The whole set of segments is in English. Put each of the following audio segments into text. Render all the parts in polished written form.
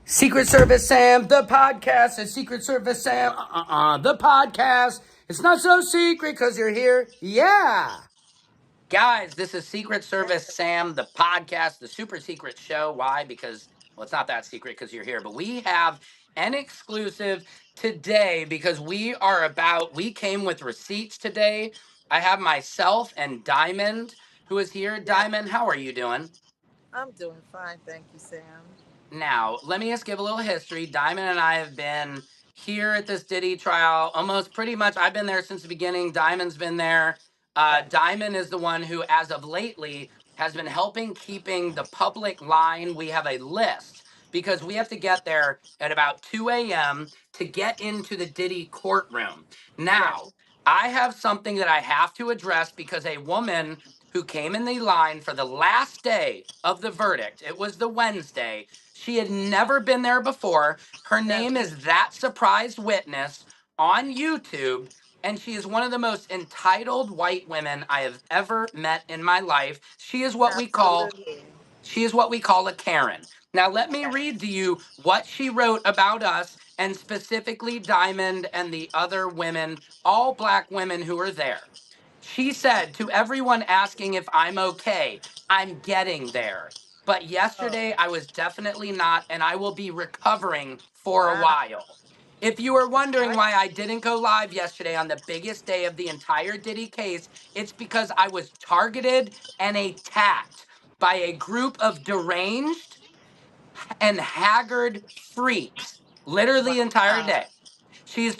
Secret Service Sam, the podcast. It's Secret Service Sam, the podcast. It's not so secret because you're here. Yeah. Guys, this is Secret Service Sam, the podcast, the super secret show. Why? Because, well, it's not that secret because you're here, but we have an exclusive today because we came with receipts today. I have myself and Diamond who is here. Yeah, Diamond, how are you doing? I'm doing fine, thank you, Sam. Now, let me just give a little history. Diamond and I have been here at this Diddy trial almost pretty much. I've been there since the beginning. Diamond's been there. Right. Diamond is the one who, as of lately, has been helping keeping the public line. We have a list because we have to get there at about 2 a.m. to get into the Diddy courtroom. Right. Now, I have something that I have to address because a woman who came in the line for the last day of the verdict, it was the Wednesday, she had never been there before. Her name Never. is That Surprised Witness on YouTube, and she is one of the most entitled white women I have ever met in my life. Absolutely. She is what we call a Karen. Now let me read to you what she wrote about us and specifically Diamond and the other women, all black women who are there. She said to everyone asking if I'm okay, I'm getting there. But Oh, yesterday I was definitely not, and I will be recovering for a wow. while. If you are wondering What? why I didn't go live yesterday on the biggest day of the entire Diddy case, it's because I was targeted and attacked by a group of deranged and haggard freaks literally the entire Wow. day. She's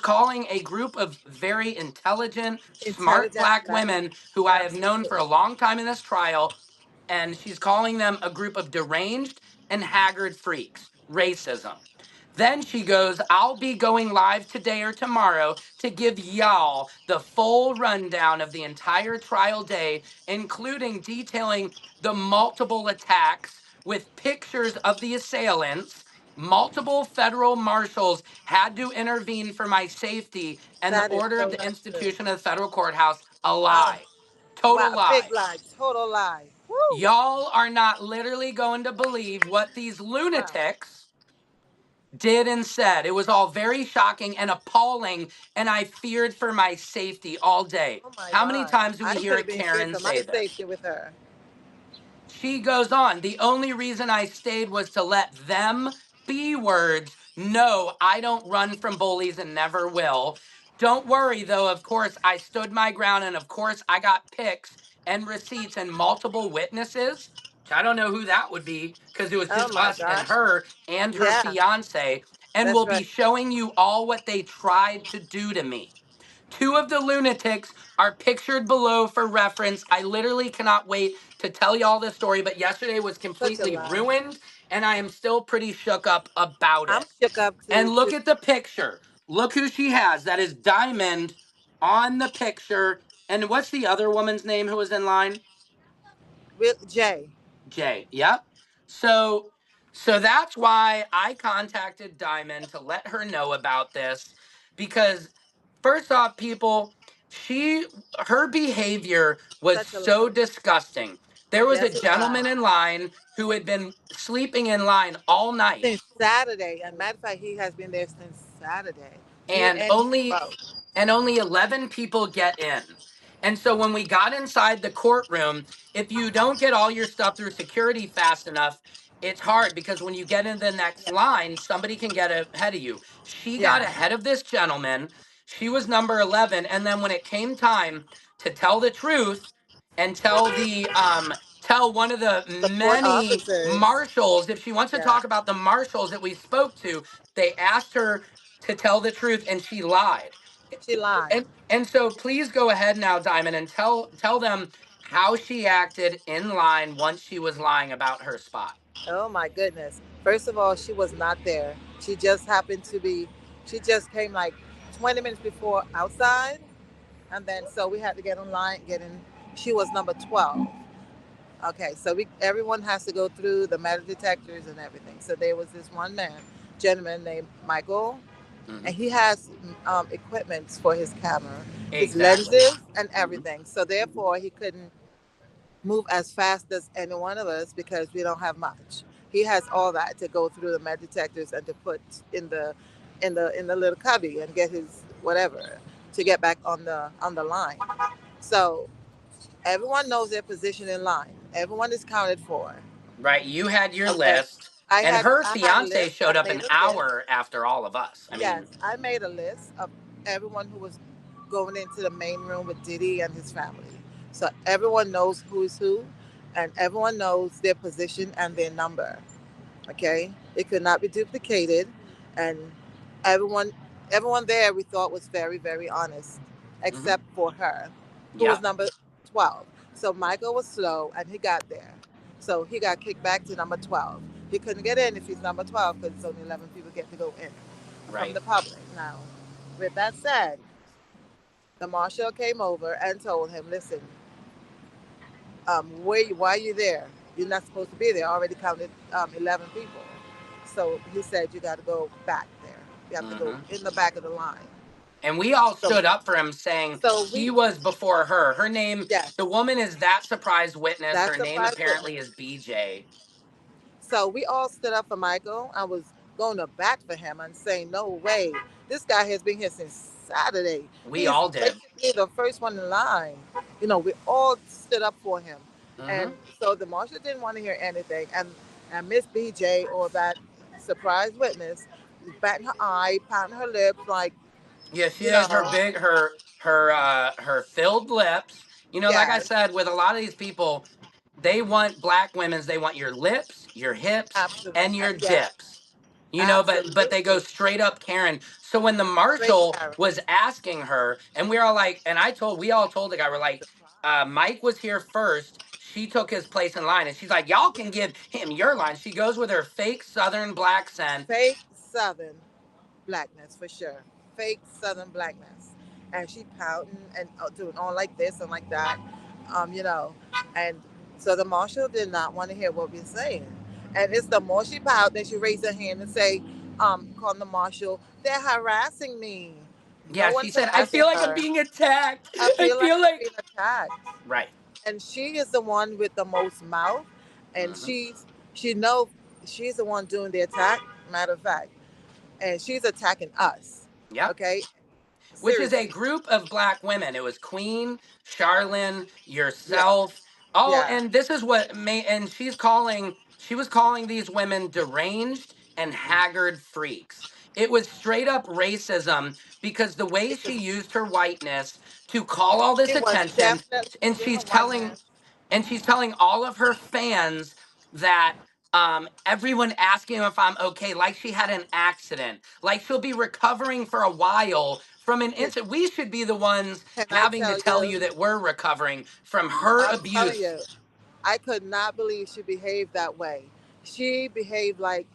calling a group of very intelligent, smart Intelligent black black. women who I have known for Absolutely. a long time in this trial, and she's calling them a group of deranged and haggard freaks. Racism. Then she goes, I'll be going live today or tomorrow to give y'all the full rundown of the entire trial day, including detailing the multiple attacks with pictures of the assailants. Multiple federal marshals had to intervene for my safety, and the That is order of so the not true. institution of the federal courthouse, a Oh, lie. Total wow. Big lie. lie. Total lie. Woo. Y'all are not literally going to believe what these Wow. lunatics did and said. It was all very shocking and appalling, and I feared for my safety all day. Oh my How many God. times do we I hear could a have been scared Karen for my say this? safety with her. She goes on, the only reason I stayed was to let them be words. No, I don't run from bullies and never will. Don't worry, though, of course, I stood my ground, and of course, I got pics and receipts and multiple witnesses. I don't know who that would be because it was Oh just my us and God. her and her Yeah, fiance. And that's we'll right. be showing you all what they tried to do to me. Two of the lunatics are pictured below for reference. I literally cannot wait to tell y'all this story, but yesterday was Such a completely lie. ruined, and I am still pretty shook up about I'm it. shook up And to look at the picture. Look who she has. That is Diamond on the picture. And what's the other woman's name who was in line? Jay. Jay. Yep. So so that's why I contacted Diamond to let her know about this because first off people, she her behavior was Such a lie. so disgusting. There was a Yes, it gentleman was. in line who had been sleeping in line all night Since Saturday. As a matter of fact, he has been there since Saturday. You and and him only both. and only 11 people get in. And so when we got inside the courtroom, if you don't get all your stuff through security fast enough, it's hard because when you get in the next line, somebody can get ahead of you. She got Yeah. ahead of this gentleman. She was number 11, and then when it came time to tell the truth and tell one of the The court many officers. marshals, if she wants to Yeah. talk about the marshals that we spoke to, they asked her to tell the truth and she lied. She lied. And so please go ahead now, Diamond, and tell them how she acted in line once she was lying about her spot. Oh my goodness. First of all, she was not there. She just happened to be, she just came like 20 minutes before outside. And then so we had to get in line, get in. She was number 12. Okay, so everyone has to go through the metal detectors and everything. So there was this one gentleman named Michael, Hmm. and he has equipment for his camera, his Exactly. lenses, and Hmm. everything. So therefore, he couldn't move as fast as any one of us because we don't have much. He has all that to go through the metal detectors and to put in the in the little cubby and get his whatever to get back on the line. So everyone knows their position in line. Everyone is counted for. Right. You had your Okay. list, and her I had a fiance list. I showed up made an a list. hour after all of us. I Yes, mean, I made a list of everyone who was going into the main room with Diddy and his family. So everyone knows who is who, and everyone knows their position and their number. Okay, it could not be duplicated, and everyone everyone there we thought was very very honest, hmm except for her, who was yep, number 12. So Michael was slow and he got there, so he got kicked back to number 12. He couldn't get in if he's number 12 because it's only 11 people get to go in from right. the public. Now, with that said, the marshal came over and told him, listen, why are you there? You're not supposed to be there. I already counted 11 people. So he said, you got to go back there. You have to go hmm in the back of the line. And we all So, stood up for him, saying so we, he was before her. Her name, yes, the woman, is that surprise witness. Her that's a name surprise apparently witness. is BJ. So we all stood up for Michael. I was going to bat for him and saying, no way. This guy has been here since Saturday. We He's all did. basically the first one in line. We all stood up for him. And hmm so the marshal didn't want to hear anything. And Miss BJ, or that surprise witness, batting her eye, pouting her lips, like, Yeah, she you has her know, big her filled lips. Like I yes, said, with a lot of these people, they want black women's. They want your lips, your hips, absolutely. and your Yes, dips. But they go absolutely. straight up Karen. So when the Straight marshal Karen. was asking her, and we were all like, and we all told the guy, we're like, Mike was here first. She took his place in line, and she's like, y'all can give him your line. She goes with her fake Southern black scent. Fake Southern blackness for sure. Fake Southern blackness. And she pouting and doing all like this and like that, um, you know. And so the marshal did not want to hear what we're saying. And it's the more she pout, then she raised her hand and say, call the marshal, they're harassing me. No Yeah, she one's said, I harassing feel like I'm her. being attacked. I I feel like feel I'm like being attacked. right. And she is the one with the most mouth, and hmm she know she's the one doing the attack. Matter of fact, and she's attacking us. Yep. Okay, Which is a seriously. group of black women. It was Queen, Charlene, Yeah, yourself. All yeah. and this is what made and she was calling these women deranged and haggard freaks. It was straight up racism because the way It's a, she used her whiteness to call all this she was attention definitely and using her whiteness. she's telling all of her fans that everyone asking if I'm okay, like she had an accident, like she'll be recovering for a while from an Can, incident. We should be the ones can I having to tell tell you? you that we're recovering from her I'm telling abuse. you. I could not believe she behaved that way. She behaved like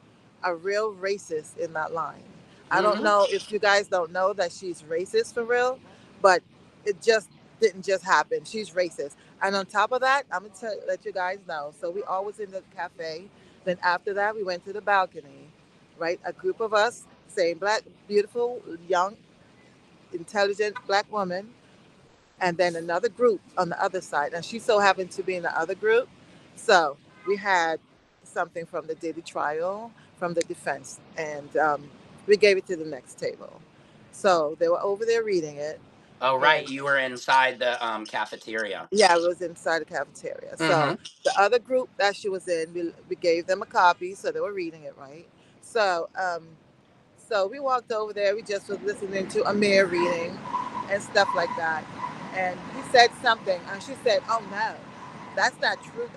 a real racist in that line. I don't hmm know if you guys don't know that she's racist for real, but it just didn't just happen. She's racist. And on top of that, I'm gonna let you guys know. So we all was in the cafe. Then after that, we went to the balcony. Right, a group of us, same black, beautiful, young, intelligent black woman, and then another group on the other side. And she so happened to be in the other group. So we had something from the Diddy trial, from the defense, and we gave it to the next table. So they were over there reading it. Oh, right. And You were inside the cafeteria. yeah, it was inside the cafeteria. So hmm the other group that she was in, we gave them a copy, so they were reading it, right? So so we walked over there. We just was listening to Amir reading and stuff like that. And he said something, and she said, "Oh no, that's not true."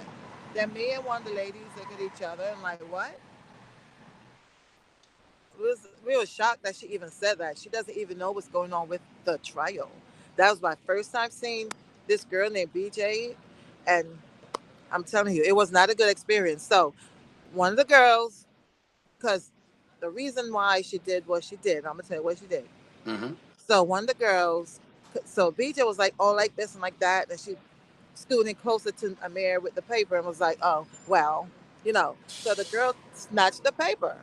Then me and one of the ladies look at each other and like, "What?" We were shocked that she even said that. She doesn't even know what's going on with the trial. That was my first time seeing this girl named BJ, and I'm telling you, it was not a good experience. So one of the girls, because the reason why she did what she did, I'm gonna tell you what she did. hmm So one of the girls, so BJ was like, "Oh, like this and like that," and she scooting closer to Amir with the paper and was like, "Oh, well." So the girl snatched the paper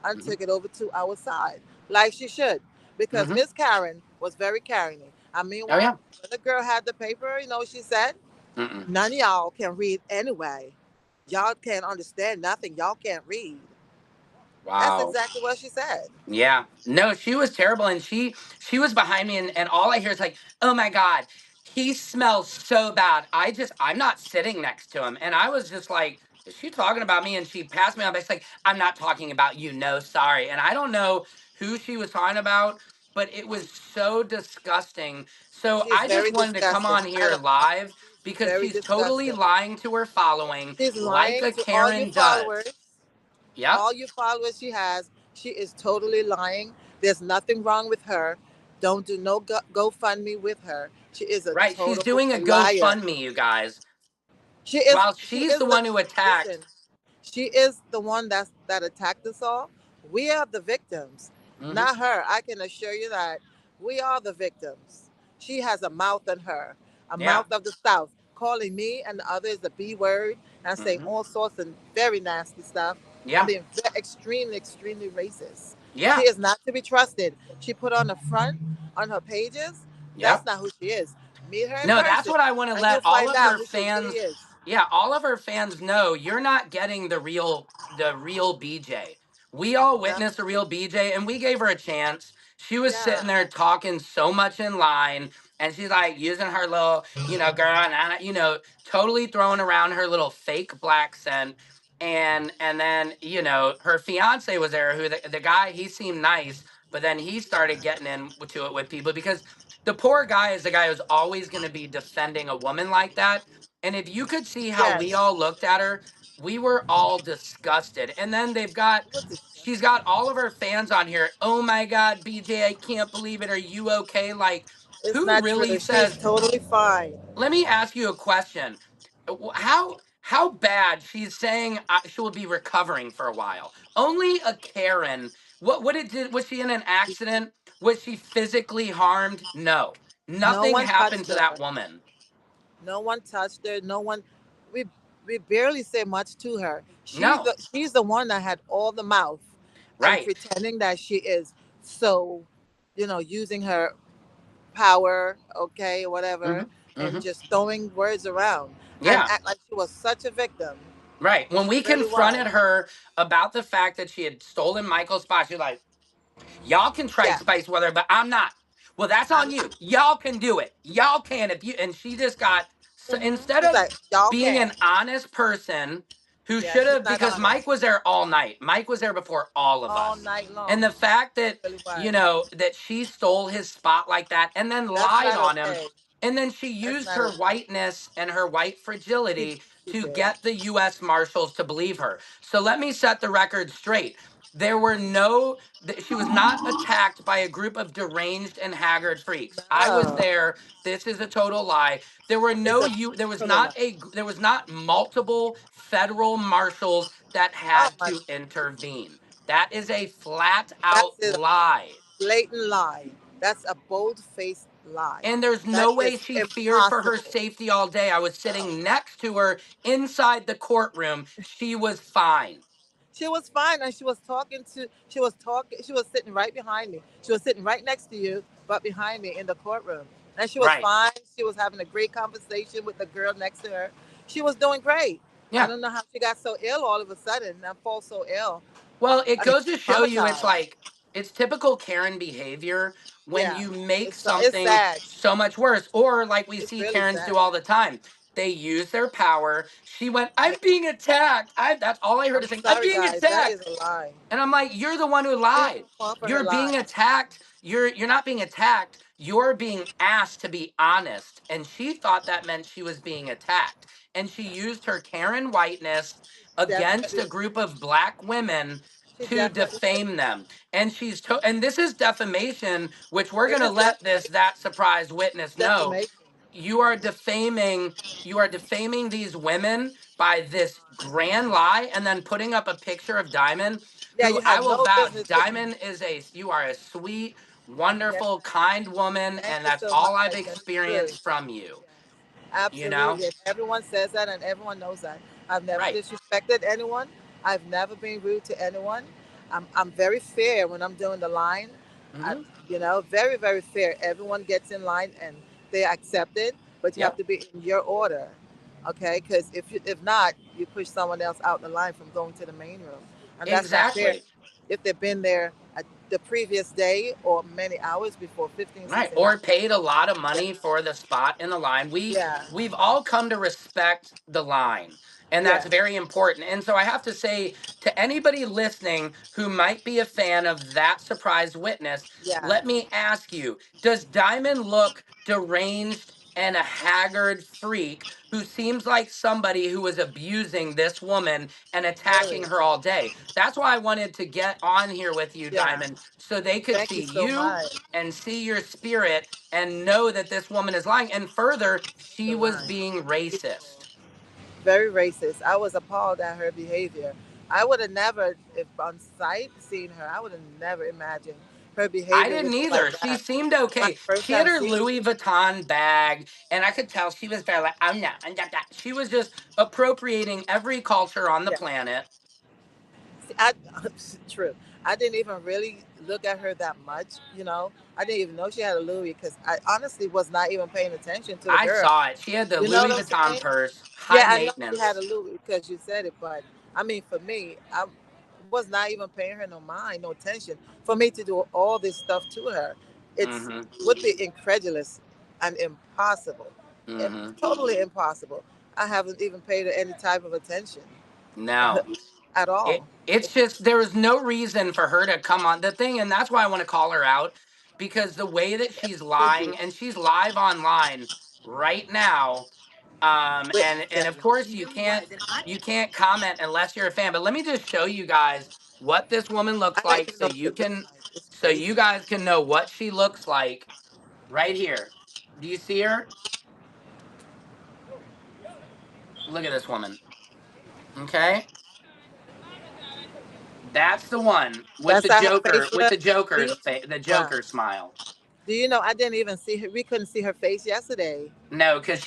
and hmm took it over to our side, like she should, because hmm Miss Karen was very caring. And Oh meanwhile, yeah. when the girl had the paper, you know what she said? Mm-mm. None of y'all can read anyway. Y'all can't understand nothing. Y'all can't read. That's Wow. exactly what she said. Yeah. No, she was terrible, and she was behind me, and all I hear is like, "Oh my god, he smells so bad." I'm not sitting next to him, and I was just like, "Is she talking about me?" And she passed me on by like, "I'm not talking about you. No, sorry." And I don't know who she was talking about, but it was so disgusting. So She's I just very wanted to come disgusting. on here live She's because very she's totally disgusting. lying to her following She's like lying a to all you Karen does. followers. Yep. All you followers she has, she is totally lying. There's nothing wrong with her. Don't do no GoFundMe with her. She is a Right. She's total doing a liar. GoFundMe, you guys. She is. While She she's is the the. one who Listen. attacked. She is the one that attacked us all. We are the victims, Hmm. not her. I can assure you that we are the victims. She has a mouth on her, a Yeah. mouth of the South, calling me and the others the B word and saying Hmm. all sorts of very nasty stuff and Yeah. being extremely, extremely racist. She Yeah. is not to be trusted. She put on the front on her pages. Yeah. That's not who she is. Meet her in No, that's person, what I want to and you'll let all find of out her who she really fans. is. Yeah, all of her fans know you're not getting the real BJ. We all No, witnessed the real BJ, and we gave her a chance. She was yeah. sitting there talking so much in line, and she's like using her little, girl, and totally throwing around her little fake black scent. And then her fiance was there, who the guy, he seemed nice, but then he started getting into it with people because the poor guy is the guy who's always going to be defending a woman like that. And if you could see how we Yes. all looked at her, we were all disgusted. And then What is she's got all of her fans on here. Oh my God, BJ, I can't believe it. Are you okay? Like, It's who not true. really She's says, totally fine. let me ask you a question. How bad she's saying she will be recovering for a while? Only a Karen. What it did? Was she in an accident? Was she physically harmed? No, No nothing one happened touched to her. that woman. No one touched her. No one. We we barely say much to her. No, She's the one that had all the mouth, and right. pretending that she is so, using her power, okay, whatever, Mm-hmm. and Mm-hmm. just throwing words around and Yeah, act like she was such a victim. right. When She we really was. confronted her about the fact that she had stolen Michael's spot, she's like, y'all can trade Yeah, space with her, but I'm not. Well, that's I'm on not. you. Y'all can do it. Y'all can if you. And she just got, so instead She's of like, y'all being can. an honest person who Yeah, should she's have, not because Mike honest. was there all night. Mike was there before all of All us. night And long. the fact that, Really was. that she stole his spot like that and then That's lied not on him. okay. And then she That's used not her okay. whiteness and her white She fragility she to did. get the US Marshals to believe her. So let me set the record straight. There were no she was not attacked by a group of deranged and haggard freaks. I was No, there. This is a total lie. There were it's no a you there was total lie. not there was not multiple federal marshals that Oh had my, to intervene. That is a flat out that's a lie. blatant lie. That's a bold-faced lie. And there's That no way is she feared for her impossible. safety all day. I was No. sitting next to her inside the courtroom. She was fine. She was fine, and she was talking. She was sitting right behind me. She was sitting right next to you, but behind me in the courtroom. And she was Right. fine. She was having a great conversation with the girl next to her. She was doing great. I Yeah. don't know how she got so ill all of a sudden and fall so ill. Well, it I goes to show you traumatized. it's typical Karen behavior when Yeah, you make it's something sad. so much worse, or like we It's see really Karens sad. do all the time. They use their power. She went, I'm being attacked. That's all I heard I'm is saying, I'm sorry, being guys. That attacked. is a lie. And I'm like, you're the one who She didn't lied. even fall for her You're being lies. attacked. You're not being attacked. You're being asked to be honest. And she thought that meant she was being attacked. And she used her Karen whiteness against Definitely, a group of black women she to definitely did. defame them. And and this is defamation, which we're It gonna is let this defamation. that surprised witness know. Defamation. You are defaming these women by this grand lie and then putting up a picture of Diamond, Yeah, who you I had will no vouch, business putting. Diamond you are a sweet, Yes, wonderful, ma'am. kind woman, Thank and you that's so all much. I've That's true. experienced from you. Yes, You know? absolutely. And everyone says that, and everyone knows that. I've never Right. disrespected anyone. I've never been rude to anyone. I'm very fair when I'm doing the line. I, Hmm. very, very fair. Everyone gets in line and they accept it, but you have Yep. to be in your order. Okay, because if not, you push someone else out the line from going to the main room, and that's not fair. Exactly. If they've been there the previous day or many hours before, 15, Right. 16 hours. Or paid a lot of Yeah, money for the spot in the line. yeah, We've all come to respect the line. And that's yeah, very important. And so I have to say to anybody listening who might be a fan of that surprise witness, yeah. let me ask you, does Diamond look deranged and a haggard freak who seems like somebody who was abusing this woman and Very. attacking her all day? That's why I wanted to get on here with you, Yeah. Diamond, so they could Thank you see so you much. and see your spirit and know that this woman is lying. And further, she The was line. being Beautiful. racist. Very racist. I was appalled at her behavior. I would have never, if on sight seen her, I would have never imagined her I behavior would didn't be like either. She that. seemed My okay. first She time had her seeing. Louis Vuitton bag, and I could tell she was very like, I'm not, I'm not that. She was just appropriating every culture on the Yeah. planet. See, I true. I didn't even really look at her that much. I didn't even know she had a Louis because I honestly was not even paying attention to the I girl. saw it. She had the You know Louis what I'm Vuitton saying? purse, Yeah, high I know she had a maintenance. Louis because you said it, but I mean, for me, I was not even paying her no mind, no attention. For me to do all this stuff to her, it's Mm-hmm. would be incredulous and impossible. Mm-hmm. Totally impossible. I haven't even paid her any type of attention No. at all. It's just there was no reason for her to come on the thing, and that's why I want to call her out because the way that she's Should be lying, and she's live online right now, and of witnessing. course you can't comment unless you're a fan. But let me just show you guys what this woman I looks don't like, even know what it looks like. It's so you crazy. guys can know what she looks like right here. Do you see her? Look at this woman. Okay, that's the one That's how her face With the looked. Do Joker's you? the Wow. Joker smile. Do you know? I didn't even see her. We couldn't see her face yesterday. No, because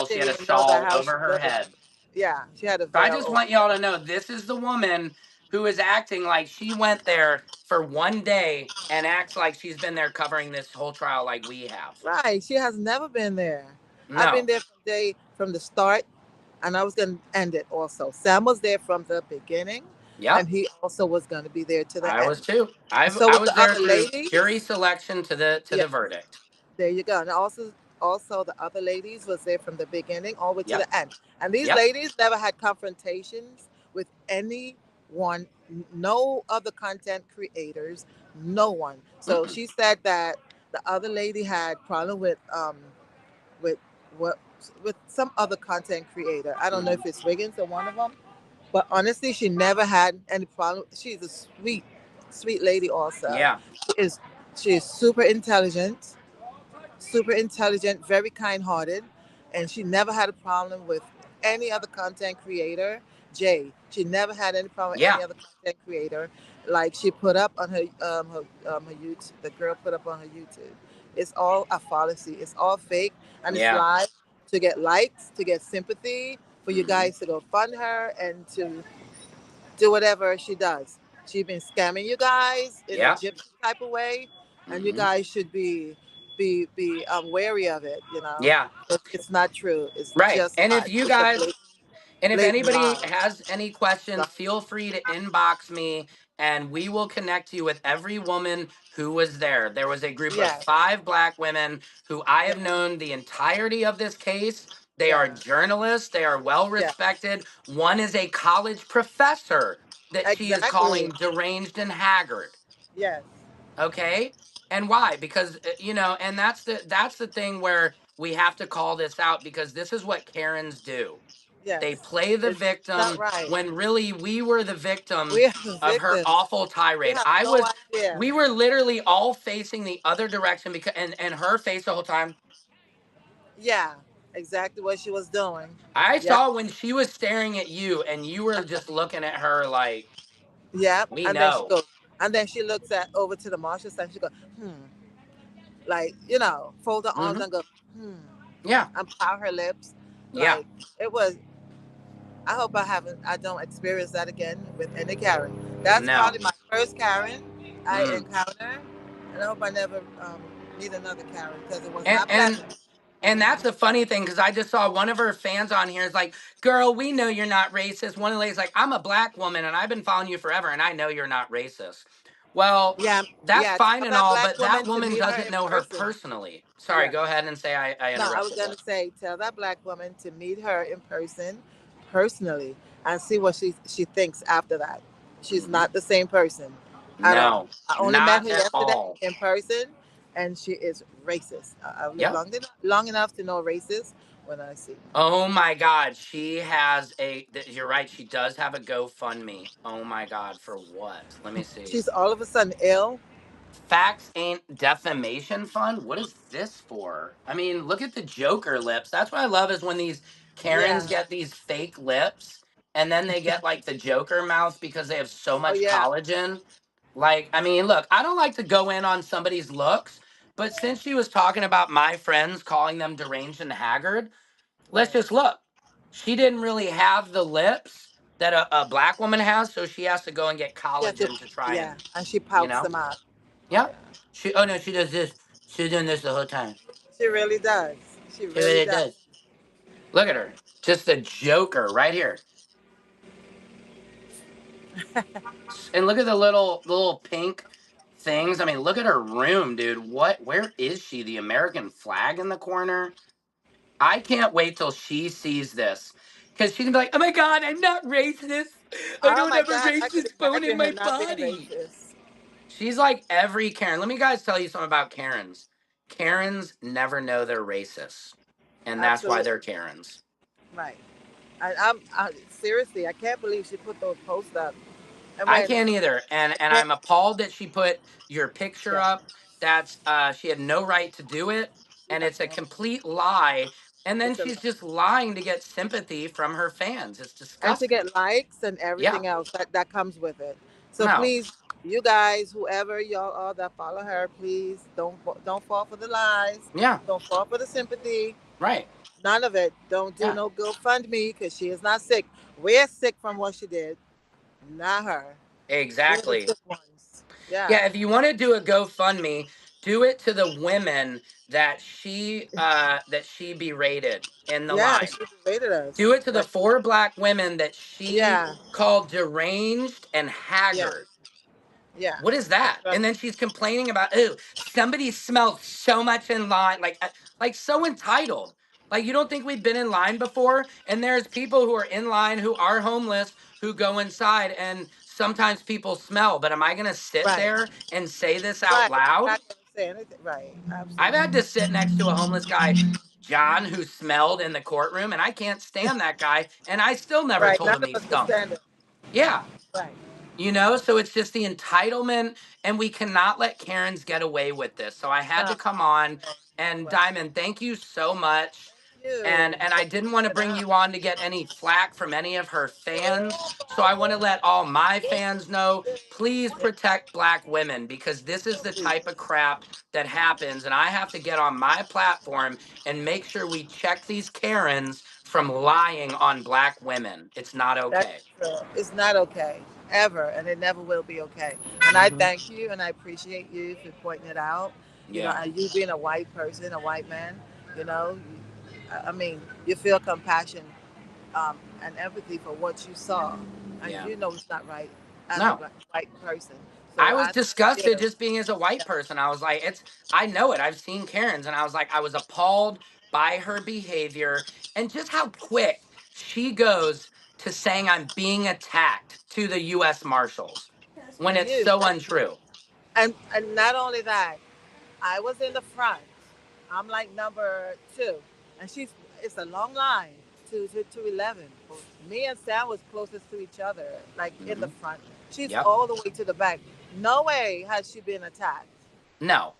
I she didn't had a even know that shawl how she over her looked. head. Yeah, she had a So I veil just over. want y'all to know this is the woman who is acting like she went there for one day and acts like she's been there covering this whole trial like we have. Right. She has never been there. I've been No. there from the start, and I was going to end it also. Sam was there from the beginning, and Yep. he also was going to be there to the I was end. too. And so I was was the there other through ladies. jury selection to Yeah, the verdict. there you go. And also the other ladies was there from the beginning all the way to Yep. the end. And these Yep. ladies never had confrontations with anyone, no other content creators, no one. So Mm-mm. she said that the other lady had problem with what with some other content creator. I don't know Mm-hmm. if it's Wiggins or one of them, but honestly, she never had any problem. She's a sweet lady. Also, Yeah. she is she is super intelligent, very kind-hearted, and she never had a problem with any other content creator. Jay, she never had any problem with Yeah. any other content creator. Like she put up on her YouTube, the girl put up on her YouTube. It's all a fallacy. It's all fake, and it's Yeah. live to get likes, to get sympathy, for you Mm-hmm. guys to go fund her and to do whatever she does. She's been scamming you guys in a Yeah. gypsy type of way, and you Mm-hmm. guys should be wary of it. Yeah. It's not true. It's Right. just And if lies. you It's a guys And if blatant anybody lie. has any questions, feel free to inbox me and we will connect you with every woman who was there. There was a group of Yes. 5 black women who I Yeah. have known the entirety of this case. They are Yeah. journalists, they are well Yeah. respected. One is a college professor that she is Exactly. calling deranged and haggard. Yes. Okay? And why? Because and that's the thing where we have to call this out because this is what Karens do. They Yes. play the It's not victim right. when really we were the victim We are the of her victims. awful We tirade. have no idea. We were literally all facing the other direction because and her face the whole time. Yeah. Exactly what she was doing. I Yep. saw when she was staring at you and you were just looking at her like, Yep. we And then she know. goes, and then she looks at over to the marshal and she goes, hmm. Like, fold her arms Hmm. and go, hmm, Yeah. and pout her lips. Yeah. Like, it was, I hope I don't experience that again with any Karen. That's No. probably my first Karen I Mm. encounter. And I hope I never meet another Karen because it was And not pleasant. And that's a funny thing because I just saw one of her fans on here is like, girl, we know you're not racist. One of the ladies like, I'm a black woman and I've been following you forever and I know you're not racist. Well, Yeah, that's yeah. fine Tell and that all, black but that woman to woman meet her doesn't in know her person. personally. Sorry, Yeah. go ahead and say I No, I was interrupted you. gonna say, tell that black woman to meet her in person, personally, and see what she thinks after that. She's Hmm. not the same person at all. No, I only met not her at yesterday all. in person, and she is racist. I've lived Yep. long enough to know racist when I see. Oh my God, she has you're right, she does have a GoFundMe. Oh my God, for what? Let me see. She's all of a sudden ill. Facts ain't defamation fund. What is this for? I mean, look at the Joker lips. That's what I love is when these Karens Yeah. get these fake lips and then they get like the Joker mouth because they have so Oh much yeah. collagen. Like, I mean, look, I don't like to go in on somebody's looks, but since she was talking about my friends calling them deranged and haggard, let's Right. just look. She didn't really have the lips that a black woman has, so she has to go and get Yeah. collagen to try Yeah. and, And she you pouts know? them out. Yeah. Yeah. She oh no, she does this. She's doing this the whole time. She really does. She She really really does. does. Look at her. Just a joker right here. And look at the little pink things. I mean, look at her room, dude. Where is she? The American flag in the corner? I can't wait till she sees this. Cause she can be like, oh my god, I'm not racist. I Oh don't my have a God, I could racist bone in imagine her my not being body. racist. She's like every Karen. Let me guys tell you something about Karens. Karens never know they're racist. And that's why Absolutely. they're Karens. Right. Seriously, I can't believe she put those posts up. And I when, can't either. And when I'm appalled that she put your picture yeah, up. That's she had no right to do it. she And has it's a no, complete lie. And then it's a she's lot. just lying to get sympathy from her fans. It's And to disgusting. get likes and Yeah. everything else that comes with it. So No. please, you guys, whoever y'all are that follow her, please don't fall for the lies. Yeah. Don't fall for the sympathy. Right. None of it. Don't do Yeah. no GoFundMe because she is not sick. We're sick from what she did, not her. We're the Exactly. sick ones. Yeah. Yeah, if you want to do a GoFundMe, do it to the women that she berated in the Yeah, line. she berated Do us. it to the Like, four black women that she yeah, called deranged and yeah, haggard. yeah. What is That's that? right. And then she's complaining about, oh, somebody smelled so much in line, like so entitled. Like you don't think we've been in line before? And there's people who are in line who are homeless who go inside, and sometimes people smell. But am I gonna sit Right. there and say this out Right. I'm loud? not gonna say anything. Right. I've Absolutely. had to sit next to a homeless guy, John, who smelled in the courtroom, and I can't stand that guy, and I still never Right. told None him of he us can stunk. stand it. Yeah. Right. So it's just the entitlement, and we cannot let Karens get away with this. So I had No. to come on. And Right. Diamond, thank you so much. Thank you And for I didn't want to it bring out. you on to get any flack from any of her fans. So I want to let all my fans know, please Yeah, protect black women because this is the please. type of crap that happens. And I have to get on my platform and make sure we check these Karens from lying on black women. It's not That's okay. true. It's not okay ever, and it never will be okay. And I Hmm. thank you, and I appreciate you for pointing it out. Yeah. And you being a white person, a white man, you know, I mean, you feel compassion and empathy for what you saw, and Yeah. you know it's not right as a No. black white person. I So was I thank you. disgusted just being as a white person. I was like, I know it. I've seen Karens, and I was like, I was appalled by her behavior and just how quick she goes to saying I'm being attacked to the US Marshals when And it's you, so untrue. and not only that, I was in the front. I'm like number two, and she's. It's a long line to 11. Me and Sam was closest to each other, like in the Hmm. front. She's Yep. all the way to the back. No way has she been attacked. No.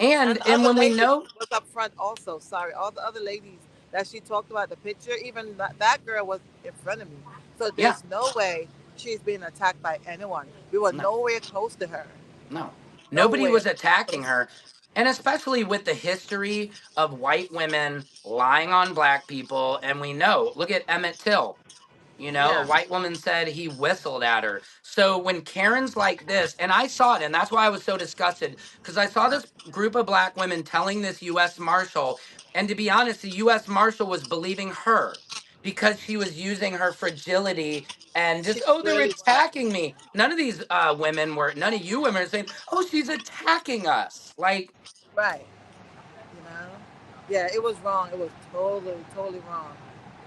And the And other when we lady know, was up front also. Sorry, all the other ladies that she talked about the picture, even that girl was in front of me. So yeah, there's no way she's being attacked by anyone. We were no. nowhere close to her. No, nobody Nowhere was attacking close. her. And especially with the history of white women lying on black people. And we know, look at Emmett Till. You know, a Yeah. white woman said he whistled at her. So when Karen's like this, and I saw it, and that's why I was so disgusted, because I saw this group of black women telling this U.S. Marshal, and to be honest, the U.S. Marshal was believing her because she was using her fragility and She just, oh, they're really was. attacking me. None of these women were, none of you women are saying, oh, she's attacking us. Like, Right. You know? Yeah, it was wrong. It was totally, totally wrong.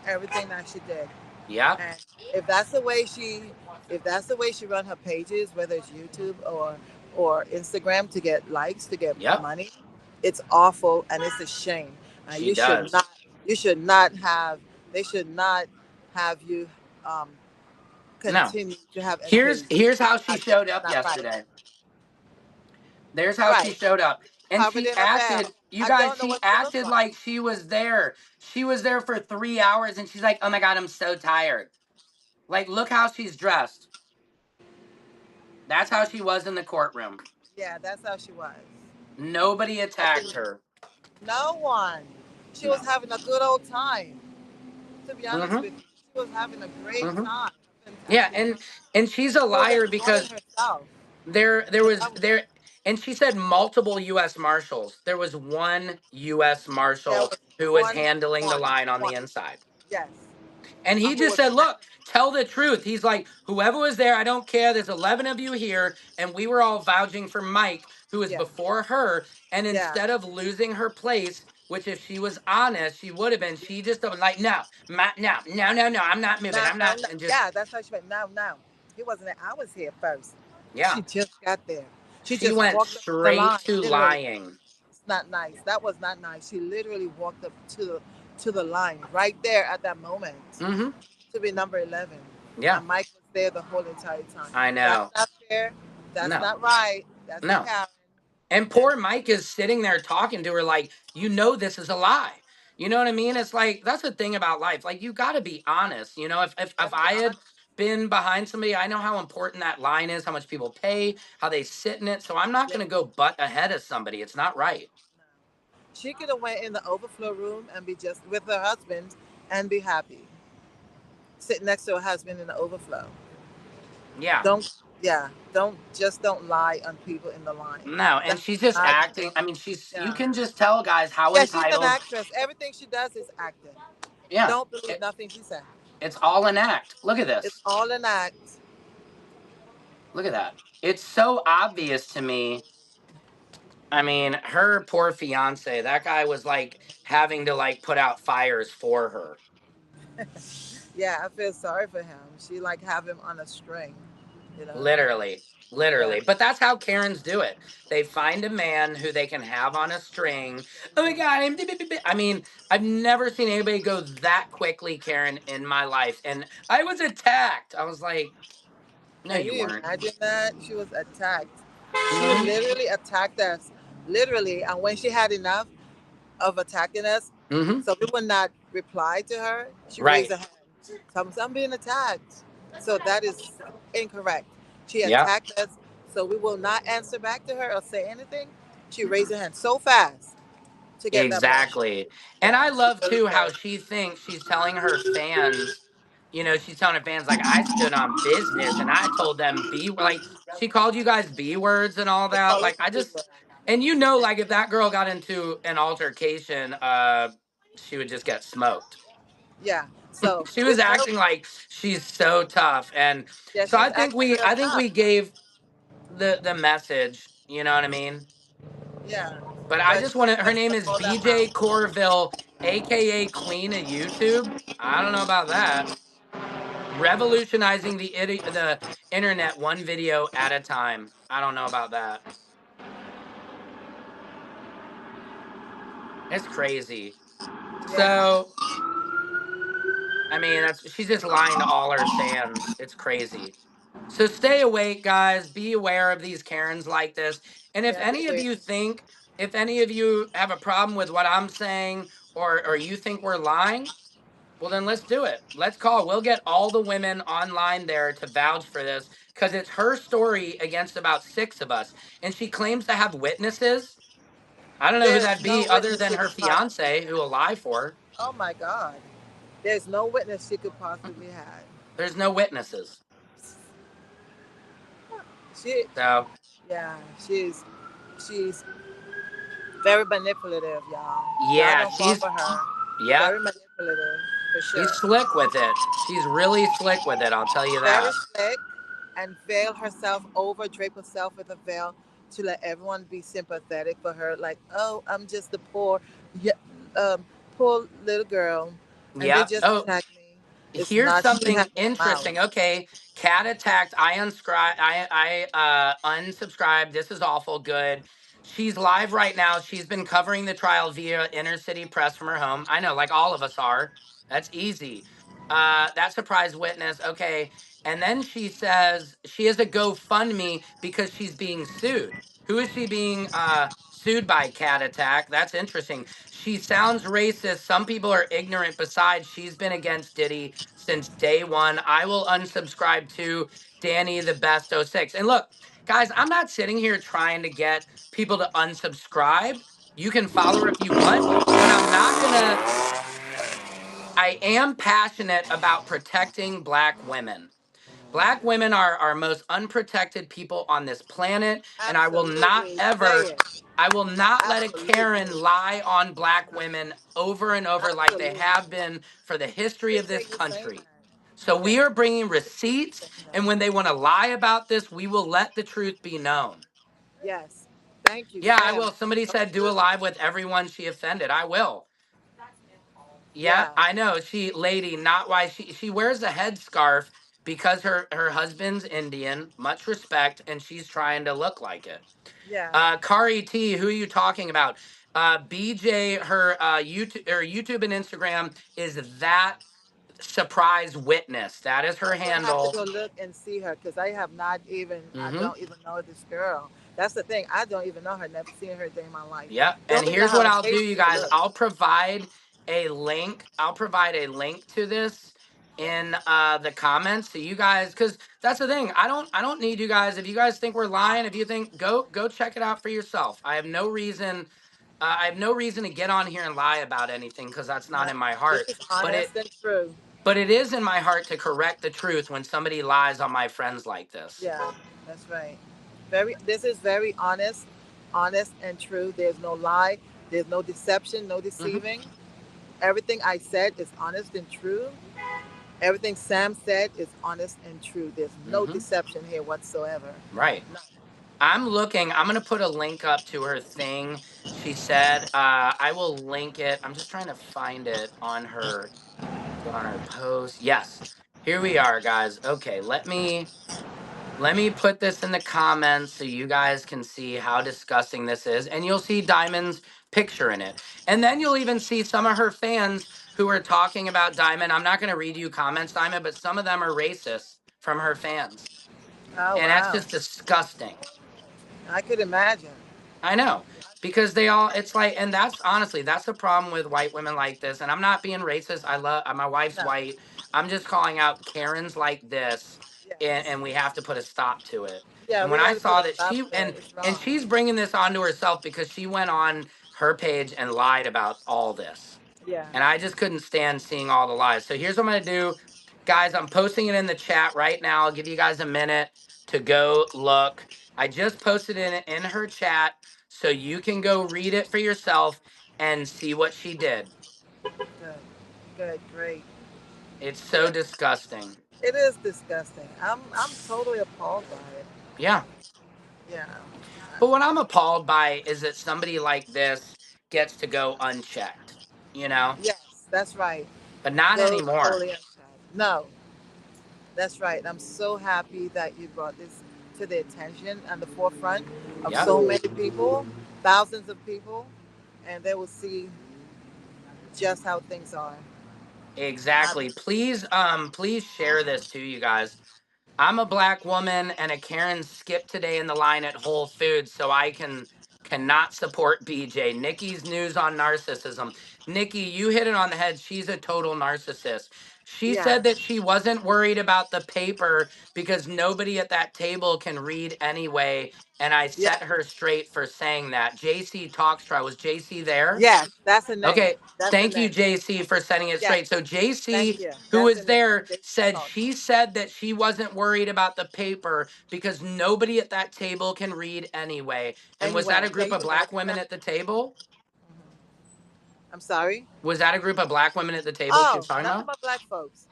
Everything that she did. yep, And if that's the way she if that's the way she run her pages, whether it's YouTube or Instagram to get likes, to get yep, money, it's awful and it's a shame. she does. You should not have they should not have you um, No. continue to have Here's education. here's how she Not, showed up not right. yesterday. There's how she Right. showed up. And Covered she in a veil. acted, you I guys, don't know she what she looked acted like. like she was there. She was there for 3 hours and she's like, oh my God, I'm so tired. Like, look how she's dressed. That's how she was in the courtroom. Yeah, that's how she was. Nobody attacked Nothing. her. No one. She was No. having a good old time. To be honest Mm-hmm. with you, she was having a great Mm-hmm. time, a Yeah, fantastic and time. she's a She was liar enjoying because herself. there was That was, there and she said multiple US Marshals. There was one US there Marshal was who was one, handling the one, line on the one. inside. Yes. And he Who just was said, look, handling? tell the truth. He's like, whoever was there, I don't care. There's 11 of you here. And we were all vouching for Mike, who was Yeah. before her. And Yeah. instead of losing her place, which if she was honest, she would have been, she just was like, no, no, no, no, no, I'm not moving. Now, I'm now, not. now, And just, yeah, that's how she went. Now, now. He wasn't there. I was here first. yeah, She just got there. She she just went walked up to the straight line, to literally. lying. It's not nice. That was not nice. She literally walked up to the line right there at that moment Mm-hmm. to be number 11. Yeah, And Mike was there the whole entire time. I That's know. not fair. That's No, not right. That's a no. Karen. And And poor Mike is sitting there talking to her like, you know, this is a lie. You know what I mean? It's like, that's the thing about life. Like, you got to be honest. You know, you if gotta be I honest. had been behind somebody, I know how important that line is, how much people pay, how they sit in it. So I'm not Yeah. going to go butt ahead of somebody. It's not right. No. She could have went in the overflow room and be just with her husband and be happy. Sit next to her husband in the overflow. Yeah. Don't yeah. Don't lie on people in the line. No. And That's she's just not acting. I mean, you yeah. can just tell guys how Yeah, she's an entitled. actress. Everything she does is acting. Yeah. Don't believe It, nothing she said. it's all an act. Look at It's this. all an act. Look at that. It's so obvious to me. I mean, her poor fiance, that guy was like having to like put out fires for her. Yeah, I feel sorry for him. She like have him on a string, you know? Literally. Yeah. Literally. But that's how Karens do it. They find a man who they can have on a string. Oh my God. I mean, I've never seen anybody go that quickly, Karen, in my life. And I was attacked. I was like, no, Can you you weren't. imagine that? She was attacked. She Mm literally attacked us. Literally. And when she had enough of attacking us, hmm. Mm hmm. so we would not reply to her, she raised Right. her hand. So I'm being attacked. So that is incorrect. She Yeah. attacked us, so we will not answer back to her or say anything. She raised her hand so fast to get that portion. Exactly. And Yeah, I she love really too how did. she thinks she's telling her fans, you know, she's telling her fans, like, I stood on business and I told them B, like, she called you guys B words and all She that. called us Like, I just, people. and you know, like, if that girl got into an altercation, she would just get smoked. Yeah. So She was with her, acting like she's so tough. And yeah, so she's acting real I think tough. we gave the message, you know what I mean? Yeah, But I but just she want to. Her messed name up is all that BJ mouth. Corville, aka Queen of YouTube. I don't know about that. Revolutionizing the internet one video at a time. I don't know about that. It's crazy. Yeah, So I mean, that's she's just lying to all her fans. It's crazy. So stay awake, guys. Be aware of these Karens like this. And if yeah, be any of aware. you think, if any of you have a problem with what I'm saying, or you think we're lying, well, then let's do it. Let's call. We'll get all the women online there to vouch for this because it's her story against about six of us. And she claims to have witnesses. I don't know who There's that'd no be other witness than she her could possibly fiance who will lie for her. Oh my God. There's no witness she could possibly have. There's no witnesses. She, So yeah, she's very manipulative, y'all. Y'all yeah, don't fall for her. yeah, Very manipulative, for she's sure. slick with it. She's really slick with it, I'll tell you Very that. slick, and veil herself over, drape herself with a veil to let everyone be sympathetic for her. Like, oh, I'm just a poor, yeah, poor little girl, and they Yep. just Oh, attacked me. It's here's not. She has something no mouth. interesting. Okay, cat attacked. I unscribe. I unsubscribed. This is awful. Good. She's live right now. She's been covering the trial via inner city press from her home. I know, like all of us are. That's easy. That surprise witness. Okay, and then she says she has a GoFundMe because she's being sued. Who is she being sued by? Cat attack. That's interesting. She sounds racist. Some people are ignorant. Besides, she's been against Diddy since day one. I will unsubscribe to Danny the Best '06. And look, guys, I'm not sitting here trying to get people to unsubscribe. You can follow her if you want, but I'm not gonna. I am passionate about protecting Black women. Black women are our most unprotected people on this planet, and Absolutely. Say it. I will not let a Absolutely. Karen lie on Black women over and over like they Absolutely. have been for the history of this Appreciate you saying country. So that. we Yes. are bringing receipts, Saying that. and when they want to lie about this, we will let the truth be known. Yes. Thank you. Yeah, I Sam. will. Somebody So said do a true. live with everyone she offended. I will. Yeah, Yeah. I know. She lady, not why she wears a headscarf because her husband's Indian. Much respect, and she's trying to look like it. Yeah. Kari T, who are you talking about? BJ, her YouTube and Instagram is that surprise witness. That is her I'm gonna have to handle. go look and see her because I have not even. I Mm-hmm. don't even know this girl. That's the thing. I don't even know her. Never seen her day in my life. Yep. And Don't even know here's how what her I'll do, face you even guys. looks. I'll provide a link. I'll provide a link to this in the comments so you guys, because that's the thing. I don't need you guys. If you guys think we're lying, if you think, go check it out for yourself. I have no reason to get on here and lie about anything because that's No, not in my this heart. is But honest and true. it is in my heart to correct the truth when somebody lies on my friends like this. Yeah, that's right. Very. This is very honest, honest and true. There's no lie. There's no deception. No Hmm. deceiving. Everything I said is honest and true. Everything Sam said is honest and true. There's no Hmm. deception here whatsoever. Right. No. I'm gonna put a link up to her thing. She said, I will link it. I'm just trying to find it on her post. Yes. Here we are, guys. Okay, let me put this in the comments so you guys can see how disgusting this is. And you'll see Diamond's picture in it. And then you'll even see some of her fans who are talking about Diamond. I'm not gonna read you comments, Diamond, but some of them are racist from her fans. Oh And that's wow. just disgusting. I could imagine. I know because they all it's like and that's honestly that's the problem with white women like this and I'm not being racist. I love my wife's No. white. I'm just calling out Karens like this Yes. and we have to put a stop to it. Yeah, And we when I got to put saw a that stop she to it. It's and wrong. she's bringing this onto herself because she went on her page and lied about all this. Yeah. And I just couldn't stand seeing all the lies. So here's what I'm going to do. Guys, I'm posting it in the chat right now. I'll give you guys a minute to go look. I just posted it in her chat so you can go read it for yourself and see what she did. Good. Good. Great. It's so Yeah. disgusting. It is disgusting. I'm totally appalled by it. Yeah. Yeah. But what I'm appalled by is that somebody like this gets to go unchecked, you know? Yes, that's right. But not Go anymore. totally unchecked. No, that's right. I'm so happy that you brought this to the attention and the forefront of Yep. so many people, thousands of people, and they will see just how things are. Exactly. Please share this to you guys. I'm a Black woman and a Karen skipped today in the line at Whole Foods, so I cannot support BJ. Nikki's news on narcissism. Nikki, you hit it on the head. She's a total narcissist. She said Yes. that she wasn't worried about the paper because nobody at that table can read anyway. And I Yes. set her straight for saying that. JC Talks Trial. Was JC there? Yes. That's the name. Okay. That's the Thank you, name. JC, for setting it Yes. straight. So Thank JC, you. who That's the was name. there, They said called. she said that she wasn't worried about the paper because nobody at that table can read anyway. And was that Anyway, a can group you of black imagine women that? at the table? I'm sorry. Was that a group of black women at the table she was Oh, talking nothing about? but black folks.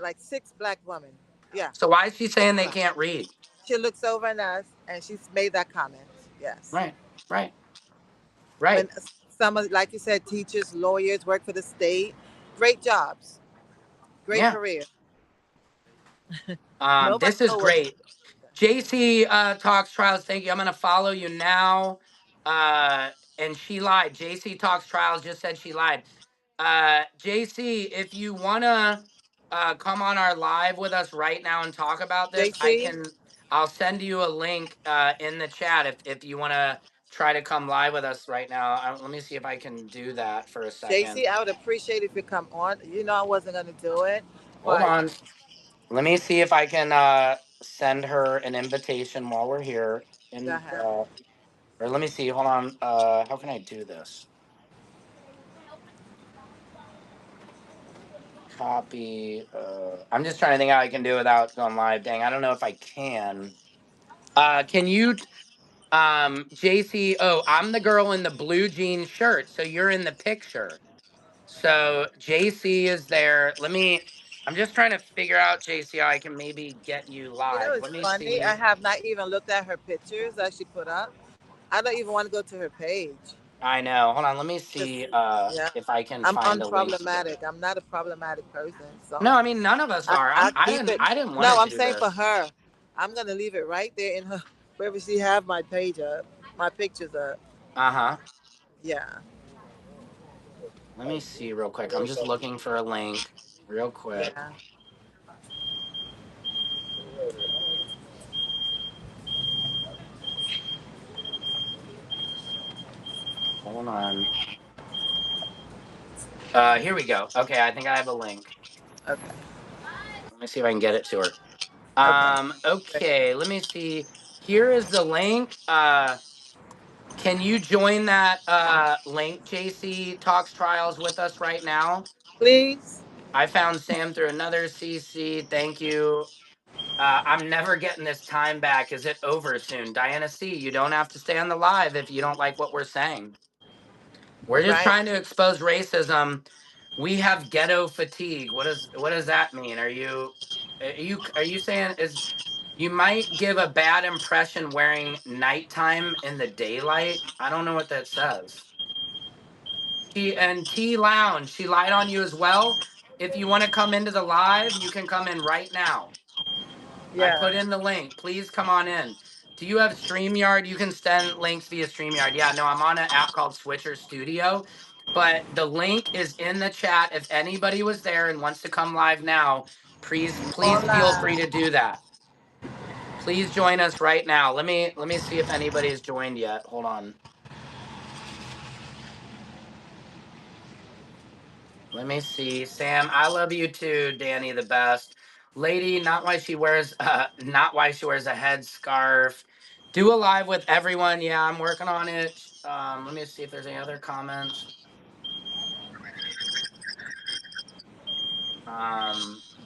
Like 6 black women. Yeah, So why is she six saying they black. can't read? She looks over at us and she's made that comment. Yes. Right, right, When right. some of, like you said, teachers, lawyers work for the state, great jobs, great Yeah. career. Nobody This is knows what. great. JC Talks Trials, thank you. I'm gonna follow you now. And she lied. JC Talks Trials just said she lied. JC, if you wanna come on our live with us right now and talk about this, JC, I'll send you a link in the chat if you wanna try to come live with us right now. Let me see if I can do that for a second. JC, I would appreciate if you come on. You know I wasn't gonna do it, Hold but on. Let me see if I can send her an invitation while we're here. go And ahead. or let me see. Hold on. How can I do this? Copy. I'm just trying to think how I can do it without going live. Dang, I don't know if I can. Can you, JC? Oh, I'm the girl in the blue jean shirt, so you're in the picture. So JC is there. Let me. I'm just trying to figure out, JC, how I can maybe get you You know live. it's Let me funny. I see. have not even looked at her pictures that she put up. I don't even want to go to her page. I know. Hold on. Let me Just see yeah, if I can I'm find a link to get. unproblematic. I'm not a problematic person, so No, I mean none of us are. I I keep didn't. it. I didn't want No, to I'm do saying for this. her, I'm gonna leave it right there in her wherever she have my page up, my pictures up. Uh huh. Yeah, Let me see real quick. I'm just looking for a link real quick. yeah. Hold on. Here we go. Okay, I think I have a link. Okay, Let me see if I can get it to her. okay. Okay. Let me see. Here is the link. Can you join that link, JC Talks Trials, with us right now? Please. I found Sam through another CC. Thank you. I'm never getting this time back. Is it over soon? Diana C., you don't have to stay on the live if you don't like what we're saying. We're just Right. trying to expose racism. We have ghetto fatigue. What does that mean? Are you saying is you might give a bad impression wearing nighttime in the daylight? I don't know what that says. T Lounge, she lied on you as well. If you want to come into the live, you can come in right now. I Yeah. put in the link. Please come on in. Do you have StreamYard? You can send links via StreamYard. Yeah, no, I'm on an app called Switcher Studio, but the link is in the chat. If anybody was there and wants to come live now, please feel free Hola. to do that. Please join us right now. Let me see if anybody's joined yet. Hold on. Let me see. Sam, I love you too. Danny, the best. Lady, not why she wears a headscarf. Do a live with everyone. Yeah, I'm working on it. Let me see if there's any other comments.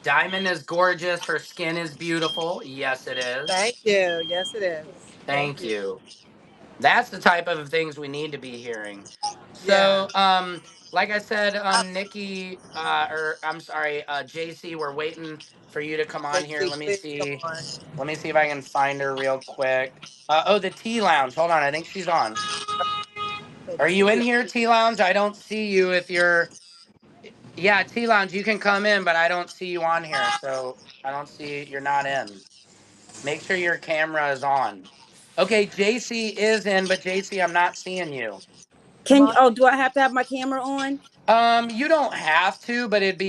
Diamond is gorgeous. Her skin is beautiful. Yes, it is. Thank you. Yes, it is. Thank Thank you. you. That's the type of things we need to be hearing. Yeah. So, like I said, Nikki, or I'm sorry, JC, we're waiting for you to come on here. JC, please come on. Let me see if I can find her real quick. Oh, the Tea Lounge. Hold on, I think she's on. Are Let's you in see. here, Tea Lounge? I don't see you. If you're, yeah, Tea Lounge, you can come in, but I don't see you on here. So I don't see you're not in. Make sure your camera is on. Okay, JC is in, but JC, I'm not seeing you. Come Can on. oh, do I have to have my camera on? You don't have to, but it'd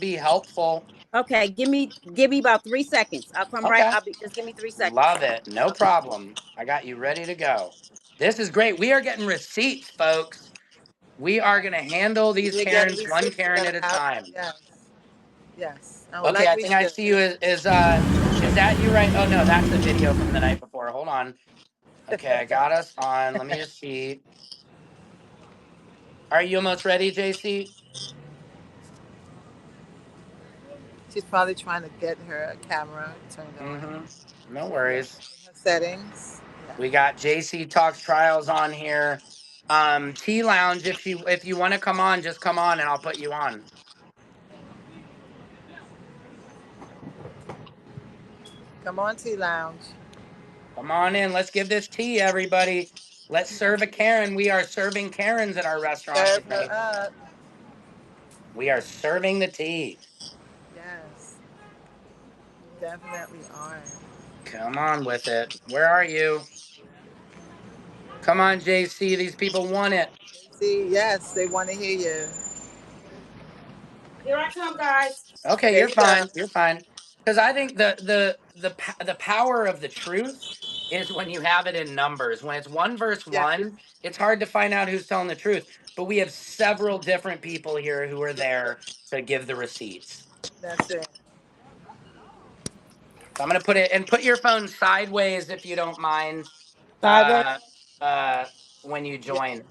be helpful. Okay, give me about 3 seconds. I'll come right. Okay. I'll be just give me 3 seconds. Love it. No Okay. problem. I got you ready to go. This is great. We are getting receipts, folks. We are going to handle these You're getting Karens one receipts. You're Karen gonna at a have. time. Yes. Yes. And Okay, like I we think I should. see you. Is that you right? Oh no, that's the video from the night before. Hold on. Okay, I got us on. Let me just see. Are you almost ready, JC? She's probably trying to get her camera turned on. Mm-hmm. No Yeah. worries. In her settings. Yeah. We got JC Talks Trials on here. T Lounge, if you want to come on, just come on and I'll put you on. Come on, T Lounge. Come on in. Let's give this tea, everybody. Let's serve a Karen. We are serving Karens at our restaurant Serve her today. up. We are serving the tea. Yes. Definitely are. Come on with it. Where are you? Come on, JC. These people want it. See, yes, they want to hear you. Here I come, guys. Okay, There you're you go. fine. You're fine. Because I think the power of the truth is when you have it in numbers. When it's one verse Yeah, one, it's hard to find out who's telling the truth. But we have several different people here who are there to give the receipts. that's it. So I'm gonna put it and put your phone sideways if you don't mind. Sideways. Uh, uh, when you Yeah. join.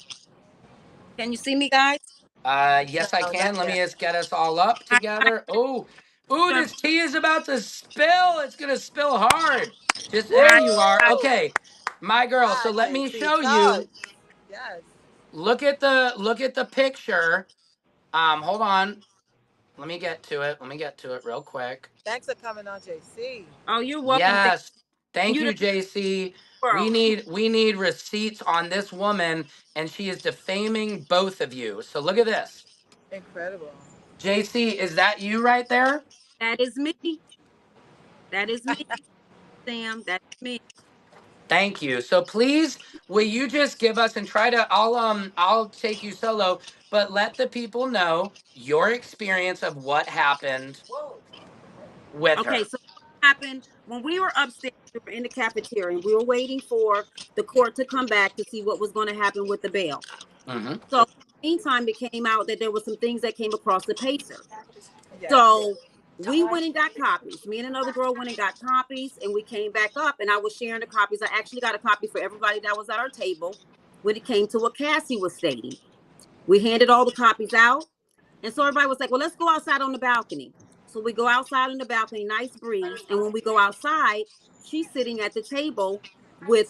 Can you see me, guys? Yes, I No, can. not Let me yet. just get us all up I together. Oh, ooh, serve. this tea is about to spill. It's gonna spill hard. Just there I, you are. I, Okay, my girl. So Ah, let me JC, show talk. you. Yes. Look at the picture. Hold on. Let me get to it real quick. Thanks for coming on, JC. oh, you're welcome. Thank Yes. Thank you, you, the JC. We world. need we need receipts on this woman, and she is defaming both of you. So look at this. Incredible. JC, is that you right there? That is me. That is me, Sam. That's me. Thank you. So please, will you just give us and try to I'll take you solo, but let the people know your experience of what happened with Okay, her. so what happened when we were upstairs, we were in the cafeteria, and we were waiting for the court to come back to see what was going to happen with the bail. Mm-hmm. So, in the meantime, it came out that there were some things that came across the pacer. Yes. So we went and got copies. Me and another girl went and got copies, and we came back up, and I was sharing the copies. I actually got a copy for everybody that was at our table when it came to what Cassie was stating. We handed all the copies out, and so everybody was like, well, let's go outside on the balcony. So we go outside on the balcony, nice breeze. And when we go outside, she's sitting at the table with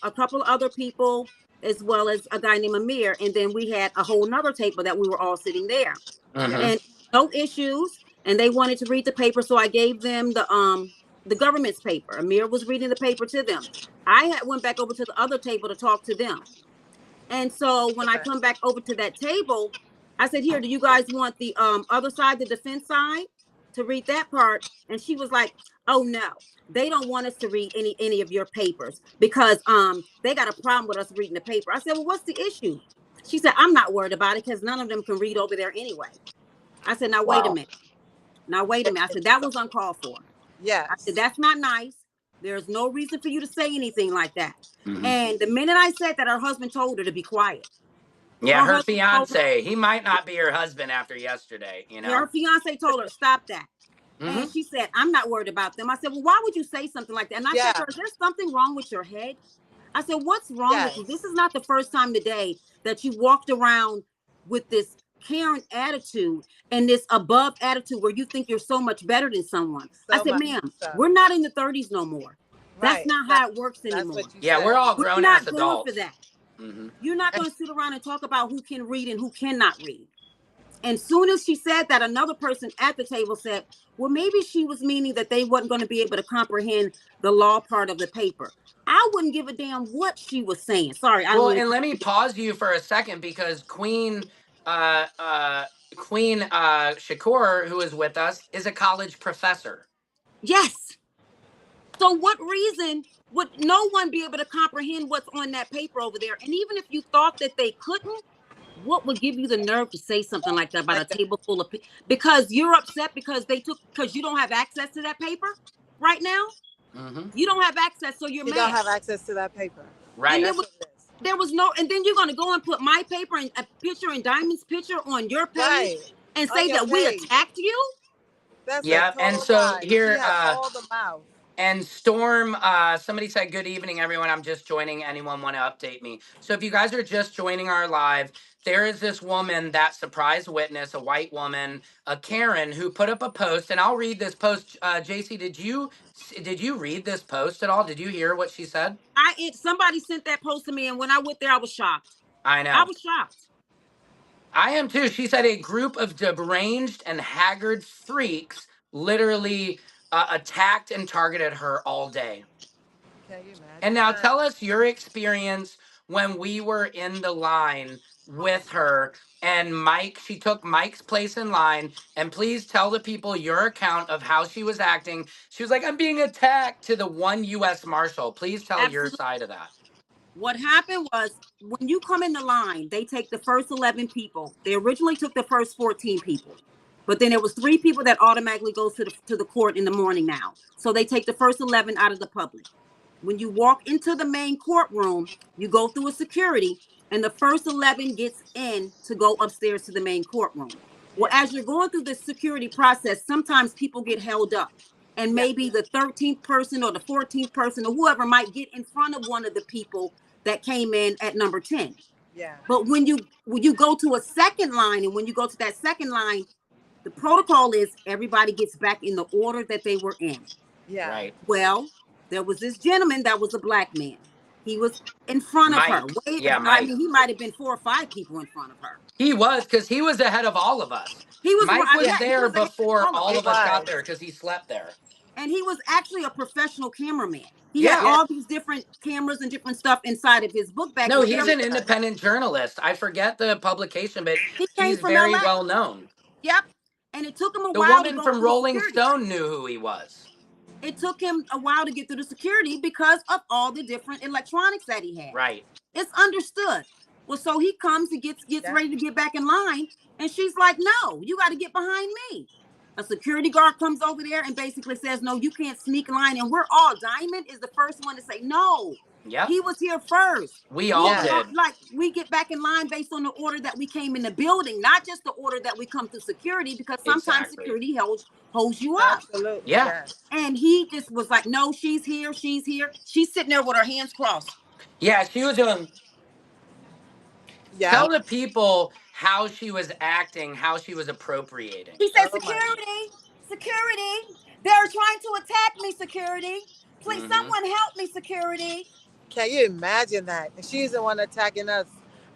a couple of other people, as well as a guy named Amir. And then we had a whole nother table that we were all sitting there. Mm-hmm. And Yes. no issues. And they wanted to read the paper. So I gave them the government's paper. Amir was reading the paper to them. I had went back over to the other table to talk to them. And so when I Okay. come back over to that table, I said, here, do you guys want the other side, the defense side, to read that part? And she was like, oh no, they don't want us to read any of your papers because they got a problem with us reading the paper. I said, well, what's the issue? She said, I'm not worried about it because none of them can read over there anyway. I said, now wait a Wow. minute. Now wait a minute. I said, that was uncalled for. I said, Yes. that's not nice. There's no reason for you to say anything like that. Mm-hmm. And the minute I said that, her husband told her to be quiet. Yeah, Her her husband told her, fiance. He might not be her husband after yesterday, you her know? fiance told her, stop that. Mm-hmm. And she said, I'm not worried about them. I said, well, why would you say something like that? And I said to Yeah. her, is there something wrong with your head? I said, what's wrong with you? This Yes. is not the first time today that you walked around with this Karen attitude and this above attitude where you think you're so much better than someone. I So said, much ma'am, so. we're not in the 30s no more. That's Right. not how it works That's anymore. what you Yeah, we're said. all We're grown ass not going for adults. that. Mm-hmm. You're not And going to sit around and talk about who can read and who cannot read. And soon as she said that, another person at the table said, well, maybe she was meaning that they wasn't going to be able to comprehend the law part of the paper. I wouldn't give a damn what she was saying. Sorry, I don't Well, mean to and cut let me you. pause you for a second because uh, uh, Queen Shakur, who is with us, is a college professor. Yes. So what reason would no one be able to comprehend what's on that paper over there? And even if you thought that they couldn't, what would give you the nerve to say something like that about a like that. table full of because you're upset because you don't have access to that paper right now? Mm-hmm. You don't have access, so you're You don't mad. have access to that paper. And Right. there That's was what it is. there was no, and then you're gonna go and put my paper and a picture and Diamond's picture on your page Right. and On say your that we page. attacked you? That's a Yeah, and total so lie. She here, had all the mouth. and Storm, somebody said, good evening, everyone. I'm just joining. Anyone want to update me? So if you guys are just joining our live, there is this woman, that surprise witness, a white woman, a Karen, who put up a post, and I'll read this post. JC, did you read this post at all? Did you hear what she said? Somebody sent that post to me, and when I went there, I was shocked. I I know. was shocked. I am too. She said a group of deranged and haggard freaks literally attacked and targeted her all day. Can you And imagine now that? tell us your experience when we were in the line with her and Mike. She took Mike's place in line. And please tell the people your account of how she was acting. She was like, I'm being attacked to the one U.S. Marshal. Please tell your Absolutely. side of that. What happened was when you come in the line, they take the first 11 people. They originally took the first 14 people, but then there was 3 people that automatically goes to the court in the morning now. So they take the first 11 out of the public. When you walk into the main courtroom, you go through a security, and the first 11 gets in to go upstairs to the main courtroom. Well, Yeah. as you're going through the security process, sometimes people get held up, and Yeah. maybe the 13th person or the 14th person or whoever might get in front of one of the people that came in at number 10. Yeah. But when you go to a second line, and when you go to that second line, the protocol is everybody gets back in the order that they were in. Yeah. Right. Well, there was this gentleman that was a black man. He was in front of her. Mike. Yeah, I Mike. mean, he might have been 4 or 5 people in front of her. He was, because he was ahead of all of us. He was Mike was yeah, he there was ahead of before all of all us. He of us got was. there because he slept there. And he was actually a professional cameraman. He had Yeah. Yeah. all these different cameras and different stuff inside of his book bag. No, And he's very, an independent journalist. I forget the publication, but he came he's from very LA. well known. Yep. And it took him a The while to woman go from through the Rolling security. Stone knew who he was. It took him a while to get through the security because of all the different electronics that he had. Right. It's understood. Well, so he comes and gets Yeah. ready to get back in line, and she's like, "No, you got to get behind me." A security guard comes over there and basically says, "No, you can't sneak line." And we're all, Diamond is the first one to say, "No, Yep. he was here first." We all Yeah. did. Like, we get back in line based on the order that we came in the building, not just the order that we come through security, because sometimes Exactly. security holds you up. Absolutely. Yeah. Yes. And he just was like, "No, she's here. She's here." She's sitting there with her hands crossed. Yeah, she was doing. Yeah. Tell the people how she was acting, how she was appropriating. She said, Oh my. security, they're trying to attack me, security. Please, Mhm. someone help me, security. Can you imagine that? And she's the one attacking us.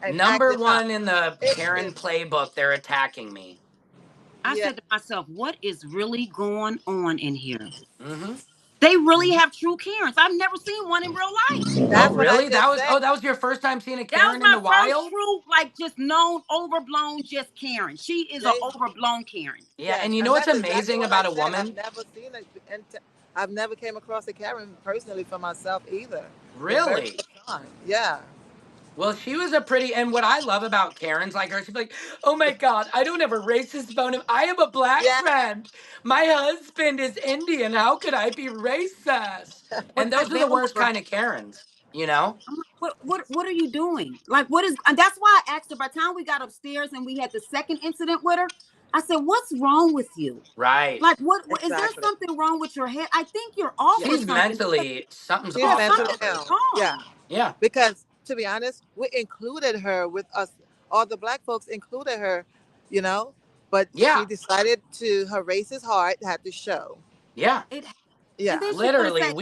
And Number acting up. one in the It's Karen just, playbook, they're attacking me. I yeah. said to myself, what is really going on in here? Mm-hmm. They really have true Karens. I've never seen one in real life. Oh, That's what I really? just said. That was your first time seeing a That was Karen in my the first wild? true, like, just known, overblown, just Karen. She is an They, overblown Karen. Yeah, yes, and you know and what's that's exactly amazing what I about a said. woman? I've never seen it, and I've never came across a Karen personally for myself either. The very Really? first time. Yeah. Well, she was a pretty, and what I love about Karens like her, she's like, oh my God, I don't have a racist bone. I have a black Yeah. friend. My husband is Indian. How could I be racist? But And that those are the veil worst over. kind of Karens, you know? I'm like, what are you doing? Like, what is, and that's why I asked her by the time we got upstairs and we had the second incident with her. I said, what's wrong with you? Right. Like, what is there Exactly. something wrong with your head? I think you're off She's or something. mentally, something's She's off mentally about her. ill. Wrong. Yeah. Yeah. Because to be honest, we included her with us. All the black folks included her, you know, but Yeah. she decided to, her racist heart had to show. Yeah. And Yeah. then she wanna Literally, say,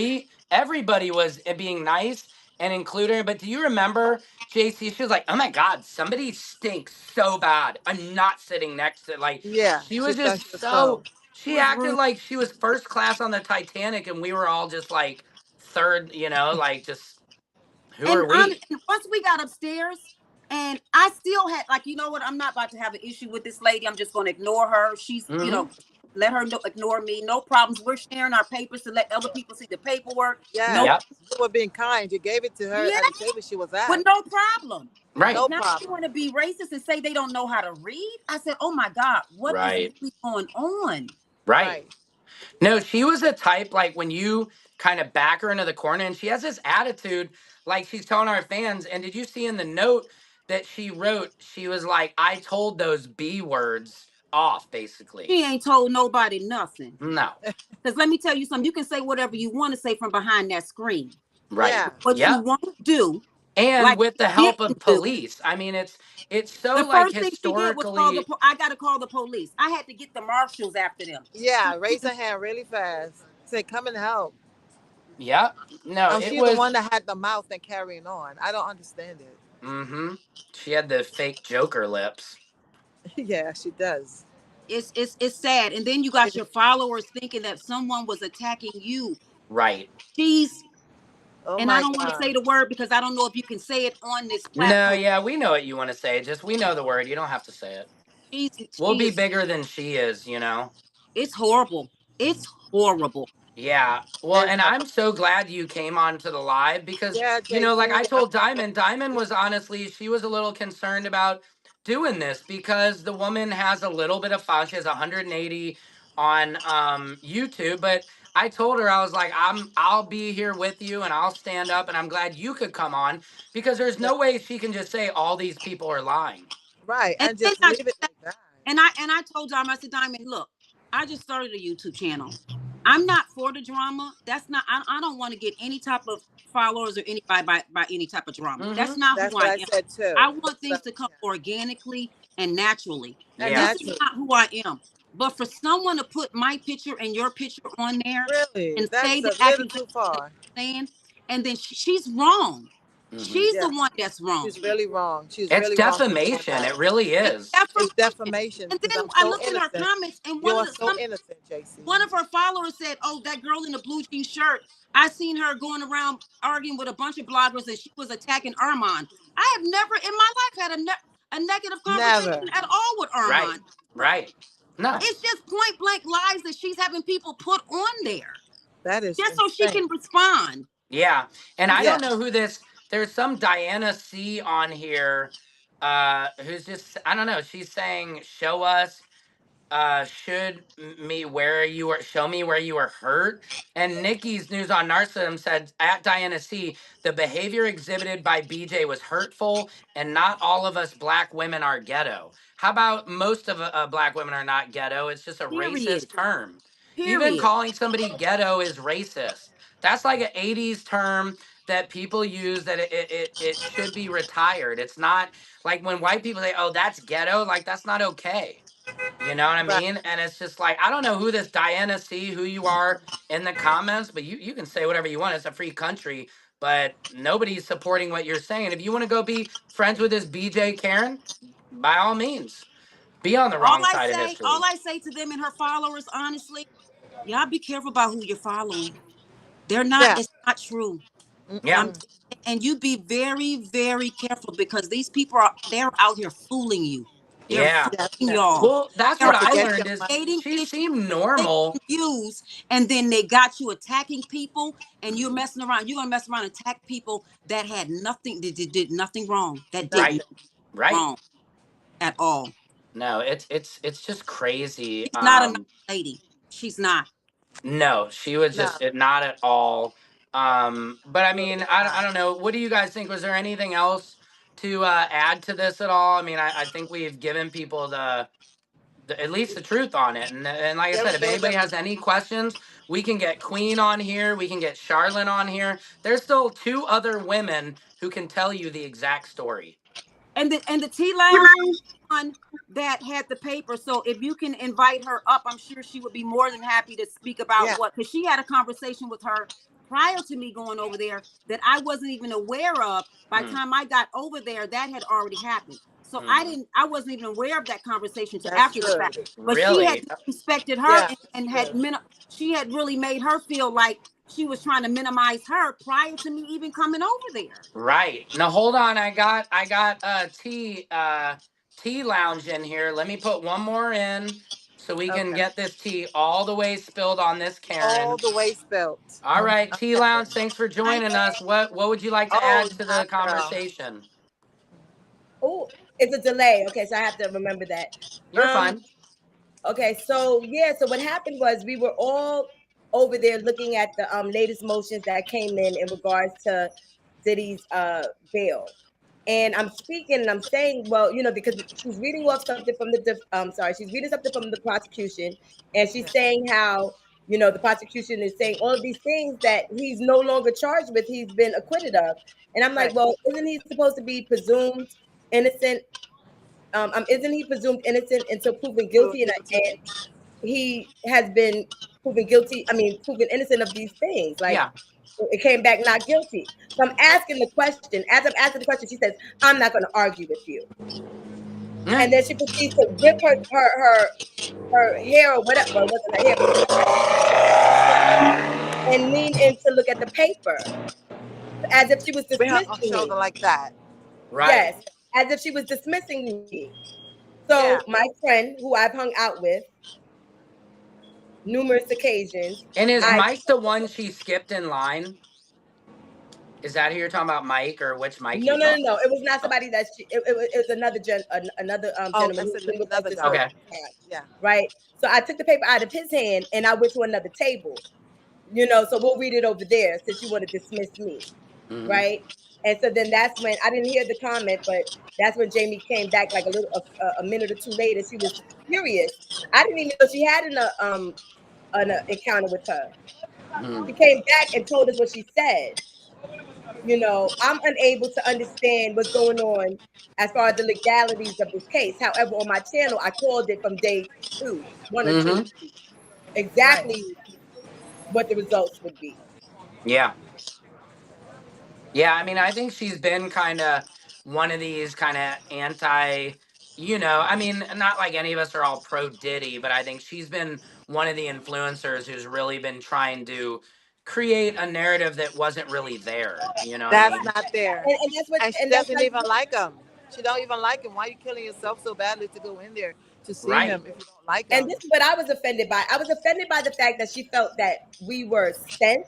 everybody was being nice and including her. But do you remember, JC? She was like, oh my God, somebody stinks so bad. I'm not sitting next to, like, Yeah. she She was thought she just was so, cold. she was acted rude. like she was first class on the Titanic and we were all just like third, like just, who And are we? once we got upstairs, and I still had, like, you know what? I'm not about to have an issue with this lady. I'm just going to ignore her. She's, Mhm. let her ignore me. No problems. We're sharing our papers to let other people see the paperwork. Yeah. No, Yep. You were being kind. You gave it to her yeah, at the table she was at. with no problem. Right. No Now you problem. want to be racist and say they don't know how to read? I said, oh my God, what is Right. really going on? Right. No, she was a type, like, when you kind of back her into the corner, and she has this attitude like she's telling our fans. And did you see in the note that she wrote, she was like, I told those B words off, basically. She ain't told nobody nothing. No. Because let me tell you something. You can say whatever you want to say from behind that screen. Right. Yeah. What you Yep. won't do, And like with the you help of didn't do. police. I mean, it's so The like first thing she did was call historically. I got to call the police. I had to get the marshals after them. Yeah. Raise her hand really fast. Say, come and help. Yep. No, it She's the was. one that had the mouth and carrying on. I don't understand it. Mm-hmm. She had the fake Joker lips. Yeah, she does. It's sad. And then you got your followers thinking that someone was attacking you. Right. She's, Oh and I my don't want to God. say the word because I don't know if you can say it on this No, platform. yeah, we know what you want to say. Just we know the word. You don't have to say it. She's We'll she be is bigger than she is. it's horrible. It's horrible. Yeah. Well, There's and no. I'm so glad you came on to the live because, Yeah, like JC. I told Diamond, Diamond was honestly, she was a little concerned about doing this because the woman has a little bit of fun. She has 180 on YouTube, but I told her I was like, I'll be here with you and I'll stand up and I'm glad you could come on because there's Yeah, no way she can just say all these people are lying. right. And And then just leave it like that. I told Diamond, I said, Diamond, look, I just started a YouTube channel. I'm not for the drama. That's not. I don't want to get any type of followers or anybody by any type of drama. That's Mm-hmm. not who That's what I I am. said too. I want That's things what, to come yeah. organically and naturally. And Yeah. This is naturally. not who I am. But for someone to put my picture and your picture on there Really, and say that's the a little accusations too that far. you're saying, and then she's wrong. Mm-hmm. She's Yeah, the one that's wrong. she's really wrong. She's It's really wrong for doing defamation. that. It really It's is. It's defamation. defamation And because then I'm I so looked in her innocent. comments, and You are so innocent, JC. one of her followers said, "Oh, that girl in the blue jean shirt. I seen her going around arguing with a bunch of bloggers, and she was attacking Armand. I have never in my life had a negative Never. conversation at all with Right. Armand. Right. No. It's just point blank lies that she's having people put on there That is just so she insane. can respond. Yeah. And I Yeah. don't know who this there's some Diana C on here who's just I don't know, she's saying show us should me where you were show me where you were hurt. And Nikki's news on narcissism said at Diana C, the behavior exhibited by BJ was hurtful and not all of us black women are ghetto. How about most of black women are not ghetto? It's just a Period. racist term. Even Period. calling somebody ghetto is racist. That's like an 80s term that people use that it should be retired. It's not like when white people say, oh, that's ghetto, like that's not okay. You know what I Right. mean? And it's just like, I don't know who this Diana C, who you are in the comments, but you can say whatever you want. It's a free country, but nobody's supporting what you're saying. If you want to go be friends with this BJ Karen, by all means, be on the wrong side of All history. I say to them and her followers, honestly, y'all be careful about who you're following. They're not. Yeah. It's not true. Yeah. I'm, and you be very, very careful because these people they're out here fooling you. They're Yeah. fooling Definitely. y'all. Well, that's They're what It's to I get your learned is money. creating she issues seemed they normal. can use, and then they got you attacking people, and you're messing around. You're gonna mess around and attack people that had nothing, that did nothing wrong, that did Right. nothing Nothing. Right. wrong at all. No, it's just crazy. She's not a nice lady. She's not. No, she was No, just not at all. But I absolutely mean, I not. don't know. What do you guys think? Was there anything else to add to this at all? I mean, I think we've given people the at least the truth on it. And like I Yeah, we said, if gave anybody them. has any questions, we can get Queen on here. We can get Charlotte on here. There's still two other women who can tell you the exact story. And the Tea Lounge one that had the paper. So if you can invite her up, I'm sure she would be more than happy to speak about Yeah. what, because she had a conversation with her prior to me going over there that I wasn't even aware of. By the Mm, time I got over there, that had already happened. So hmm I wasn't even aware of that conversation to That's after the true. fact. But she had Really? respected her Yeah. and True. she had really made her feel like she was trying to minimize her prior to me even coming over there. Right. Now hold on. I got tea lounge in here. Let me put one more in so we can Okay. get this tea all the way spilled on this All Karen. the way spelt. All right, tea Okay. lounge, thanks for I joining us. What would you like to Oh, add to the hot girl. conversation? Oh, it's a delay. Okay, so I have to remember that. You're fine. Okay, so yeah, so what happened was we were all over there looking at the latest motions that came in regards to Diddy's bail. And I'm speaking and I'm saying, well, because she's reading off something from she's reading something from the prosecution, and she's saying how, the prosecution is saying all of these things that he's no longer charged with, he's been acquitted of. And I'm like, Right. well, isn't he supposed to be presumed innocent? Isn't he presumed innocent until proven guilty? And he has been proven innocent of these things. Like, Yeah. it came back not guilty. So I'm asking the question. As I'm asking the question, she says, "I'm not going to argue with you." Yeah. And then she proceeds to whip her hair, or whatever. Well, it wasn't her hair, but and lean in to look at the paper as if she was With her dismissing shoulder me. like that. Right. Yes, as if she was dismissing me. So Yeah. my friend, who I've hung out with numerous occasions, And is I Mike the one she skipped in line? Is that who you're talking about, Mike, or which Mike no, you no, no, talking? no. It was not Oh, somebody that it was another Oh, gentleman that's who's been with us another this guy. whole okay. time, Yeah. right? So I took the paper out of his hand and I went to another table, so we'll read it over there since you want to dismiss me, Hmm. right? And so then that's when I didn't hear the comment, but that's when Jamie came back like a minute or two later. She was furious. I didn't even know she had an encounter with her. Hmm. She came back and told us what she said. I'm unable to understand what's going on as far as the legalities of this case. However, on my channel, I called it from day 1 or 2, Hmm. Right. exactly what the results would be. Yeah. Yeah. I mean, I think she's been kind of one of these kind of anti. I mean, not like any of us are all pro Diddy, but I think she's been one of the influencers who's really been trying to create a narrative that wasn't really there. You know what I That's mean? not there. And that's what, And she and that's doesn't like, even like him. She don't even like him. Why are you killing yourself so badly to go in there to see Right. him if you don't like and him? this is what I was offended by. I was offended by the fact that she felt that we were sent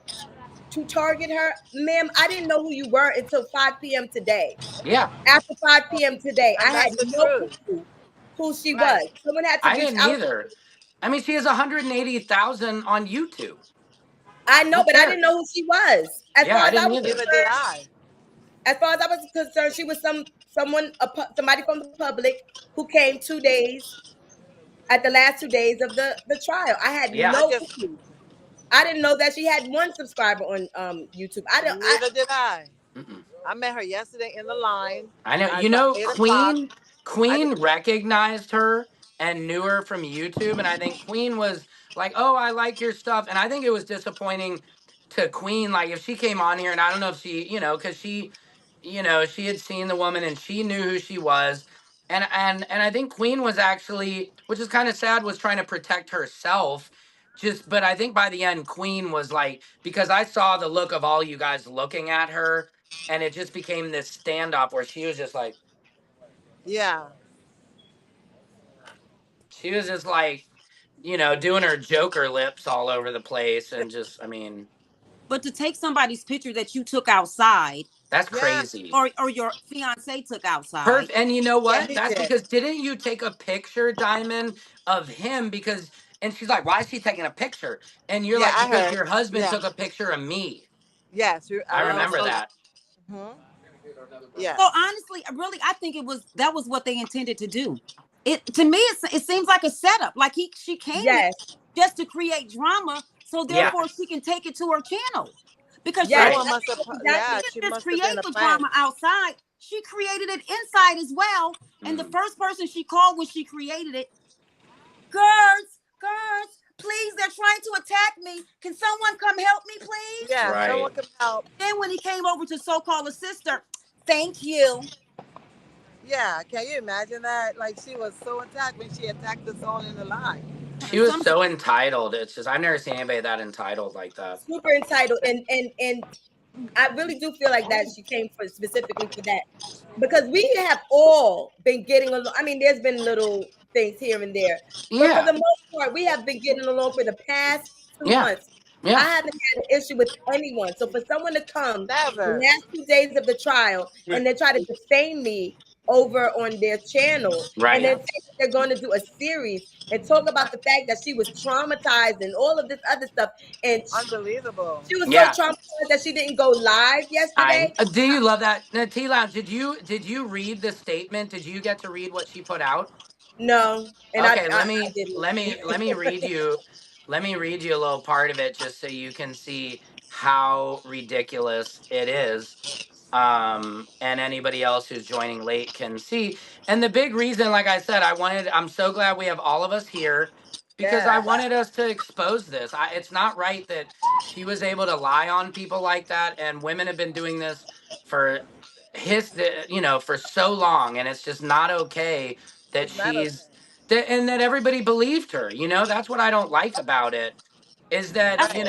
to target her. Ma'am, I didn't know who you were until 5 p.m. today. Yeah. After 5 p.m. today, I And had that's the no truth. clue who she Right. was. Someone had to I reach didn't out. either. I mean, she has 180,000 on YouTube. I know, Who but I didn't cares? know who she was. As Yeah, far I as I didn't was either. Neither did concerned, I. she was somebody from the public who came 2 days at the last 2 days of the trial. I had Yeah. I no just clue. I didn't know that she had one subscriber on YouTube. I don't. neither did I. Mm-mm. I met her yesterday in the line I know. at about 8 o'clock. I Queen did. recognized her and knew her from YouTube, and I think Queen was like, "Oh, I like your stuff," and I think it was disappointing to Queen. Like if she came on here, and I don't know if she, because she had seen the woman and she knew who she was, and I think Queen was actually, which is kind of sad, was trying to protect herself. But I think by the end, Queen was like, because I saw the look of all you guys looking at her, and it just became this standoff where she was just like, Yeah. she was just like, doing her Joker lips all over the place, and just, I mean, But to take somebody's picture that you took outside, that's Yeah. crazy. or your fiance took outside. Perfect. And you know Yeah. what? He That's did. because didn't you take a picture, Diamond, of him? And she's like, why is she taking a picture? And you're Yeah. like, I because heard. your husband Yeah. took a picture of me. Yes. I I remember also. that. Hmm. So Yes. honestly, really, I think that was what they intended to do. To me, it seems like a setup. Like she came here Yes, just to create drama, so Yeah. therefore she can take it to her channel. Because yes, Right. Someone that's must have. exactly. Yeah. she She didn't just must have create been a the fan. drama outside, she created it inside as well. And the Mm. first person she called when she created it, girls, please, they're trying to attack me. Can someone come help me, please? Yeah. Right. Someone can help. Then when he came over to so-called a sister, thank you. Yeah. Can you imagine that? Like she was so attacked when she attacked us all in the line. She And was some so entitled. It's just, I've never seen anybody that entitled like that. Super entitled, and I really do feel like that she came for specifically for that, because we have all been getting along. I mean, there's been little things here and there, but for Yeah. the most part, we have been getting along for the past two Yeah. months. I Yeah. haven't had an issue with anyone. So for someone to come the Never. last 2 days of the trial and then try to defame me over on their channel, and Right. then say that they're going to do a series and talk about the fact that she was traumatized and all of this other stuff. And Unbelievable. she was so Yeah. traumatized that she didn't go live yesterday. Do you love that? Now, T-Lounge, did you read the statement? Did you get to read what she put out? No, and I, Okay, I, let I me didn't. let me let me read you a little part of it just so you can see how ridiculous it is. And anybody else who's joining late can see. And the big reason, like I said, I'm so glad we have all of us here because I Yeah, wanted us to expose this. It's not right that she was able to lie on people like that, and women have been doing this for for so long, and it's just not okay that it's not okay. and that everybody believed her. That's what I don't like about it, is that That's, Right.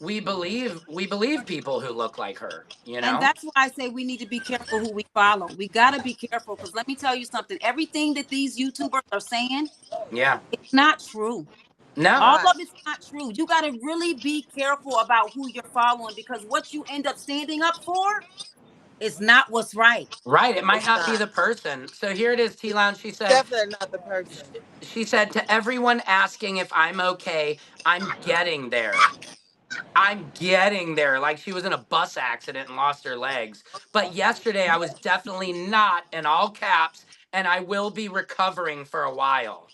we believe people who look like her. and that's why I say we need to be careful who we follow. We got to be careful because let me tell you something. Everything that these YouTubers are saying, Yeah. it's not true. It's No. All not. of it's not true. You got to really be careful about who you're following because what you end up standing up for is not what's right. Right. It might It's not be not. the person. So here it is, T Lounge. Definitely not the person. She said to everyone asking if I'm okay, I'm getting there. I'm getting there. Like she was in a bus accident and lost her legs. But yesterday I was definitely not, in all caps, and I will be recovering for a while.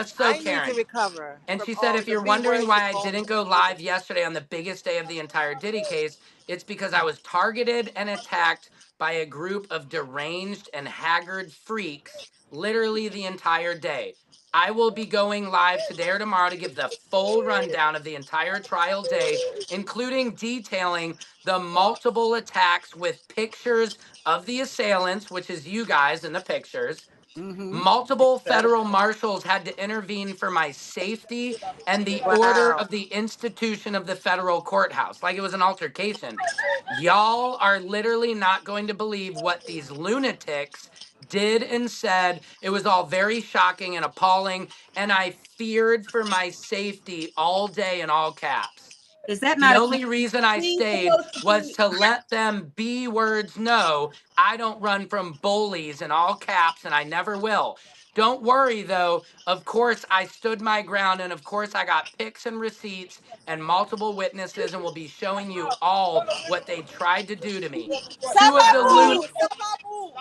So I need to Karen. recover And from she said, all if the you're B wondering words you why I called didn't me. go live yesterday on the biggest day of the entire Diddy case, it's because I was targeted and attacked by a group of deranged and haggard freaks literally the entire day. I will be going live today or tomorrow to give the full rundown of the entire trial day, including detailing the multiple attacks with pictures of the assailants, which is you guys in the pictures. Mm-hmm. Multiple federal marshals had to intervene for my safety and the order Wow. of the institution of the federal courthouse. Like it was an altercation. Y'all are literally not going to believe what these lunatics did and said. It was all very shocking and appalling. And I feared for my safety all day in all caps. Is that The not a only reason I She's stayed supposed to was be. to let them B words know I don't run from bullies in all caps and I never will. Don't worry though. Of course, I stood my ground and of course, I got pics and receipts and multiple witnesses and will be showing you all what they tried to do to me. Two of the loon Sababu, Sababu.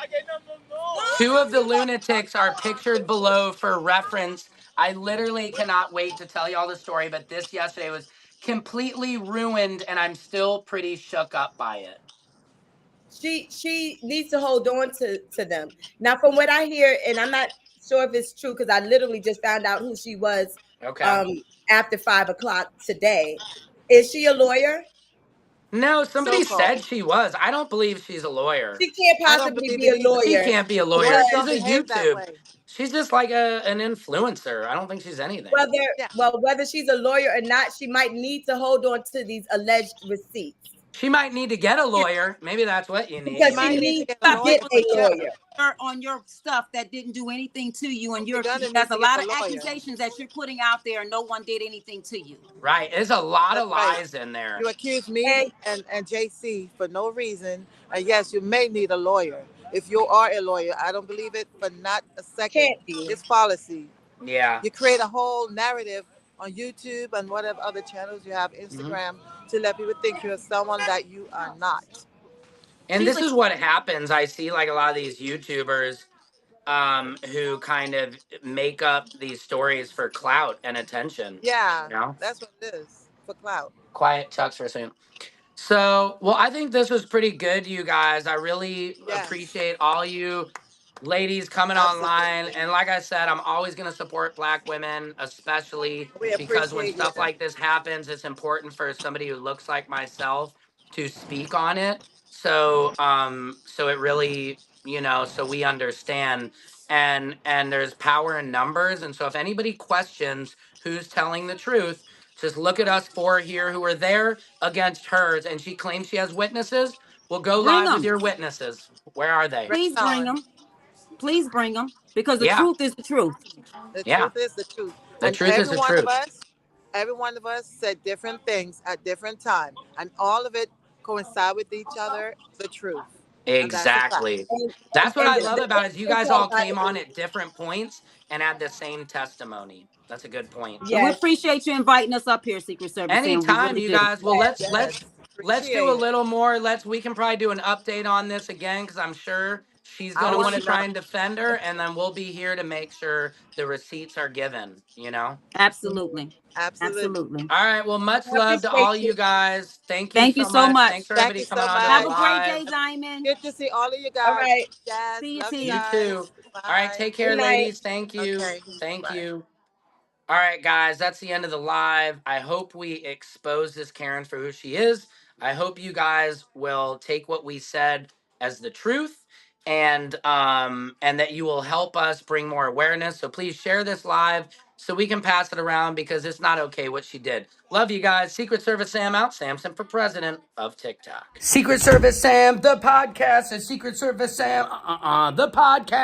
Two of the lunatics are pictured below for reference. I literally cannot wait to tell you all the story, but this yesterday was completely ruined and I'm still pretty shook up by it. She needs to hold on to them. Now, from what I hear, and I'm not sure if it's true because I literally just found out who she was Okay. um after 5 o'clock today. Is she a lawyer? No, So somebody called. said she was. I don't believe she's a lawyer. She can't I don't possibly believe be it a either. She lawyer. can't be a lawyer. Lawyers She's don't a behave that YouTube. way. She's just like an influencer. I don't think she's anything. Whether Yeah. whether she's a lawyer or not, she might need to hold on to these alleged receipts She might need to get a lawyer. Maybe that's what you She need. because she might need to needs get a to got lawyer get people for a sitting sure. lawyer. on your stuff that didn't do anything to you, and You're gonna there's need a to get lot a of lawyer. accusations that you're putting out there, and no one did anything to you. Right. There's a lot That's of right. lies in there. You accuse And me and JC for no reason. And yes, you may need a lawyer. If you are a lawyer, I don't believe it for not a second. can't be. It's policy. Yeah. You create a whole narrative on YouTube and whatever other channels you have, Hmm. Instagram, to let people think you're someone that you are not. And She's this a is what happens. I see like a lot of these YouTubers who kind of make up these stories for clout and attention. Yeah, You know? that's what it is for clout. Quiet Chucks for a second. So, well, I think this was pretty good, you guys. I really Yes, appreciate all you ladies coming online. absolutely. And like I said, I'm always going to support Black women, especially We because when appreciate you. stuff like this happens, it's important for somebody who looks like myself to speak on it. So it really, so we understand. And there's power in numbers. And so if anybody questions who's telling the truth, just look at us four here who are there against hers, and she claims she has witnesses. Well, go bring live with them. your witnesses. Where are they? Bring Please it bring on. them. Please bring them because the Yeah, truth is the truth. The yeah. truth is the truth. The And truth is the truth. every one of us said different things at different times. And all of it coincide with each other, the truth. And that's a fact. Exactly. And, That's what and I the love about it is you guys tell all by came on at different points and had the same testimony. That's a good point. And we yes, appreciate you inviting us up here, Secret Service, Sam. We Anytime, really you do. guys. Well, yes. Yes. let's do a Appreciate it. little more. We can probably do an update on this again because I'm sure she's I gonna want want to to know. try and defend her, and then we'll be here to make sure the receipts are given. You know. Mhm. Absolutely. Absolutely. Absolutely. All right. Well, much I love to appreciate all you. you guys. Thank you Thank you so so much. much. Thanks for Thank everybody you coming so on to the Have much. a great day, live. Diamond. Good to see all of you All guys. right. Yes. See you, Love you T. You guys. too. All right. Bye. Take Good care, night. ladies. Thank you. Okay. Thank Bye. you. All right, guys, that's the end of the live. I hope we expose this Karen for who she is. I hope you guys will take what we said as the truth, and that you will help us bring more awareness. So please share this live so we can pass it around because it's not okay what she did. Love you guys. Secret Service Sam out. Samson for president of TikTok. Secret Service Sam, the podcast. Secret Service Sam, the podcast.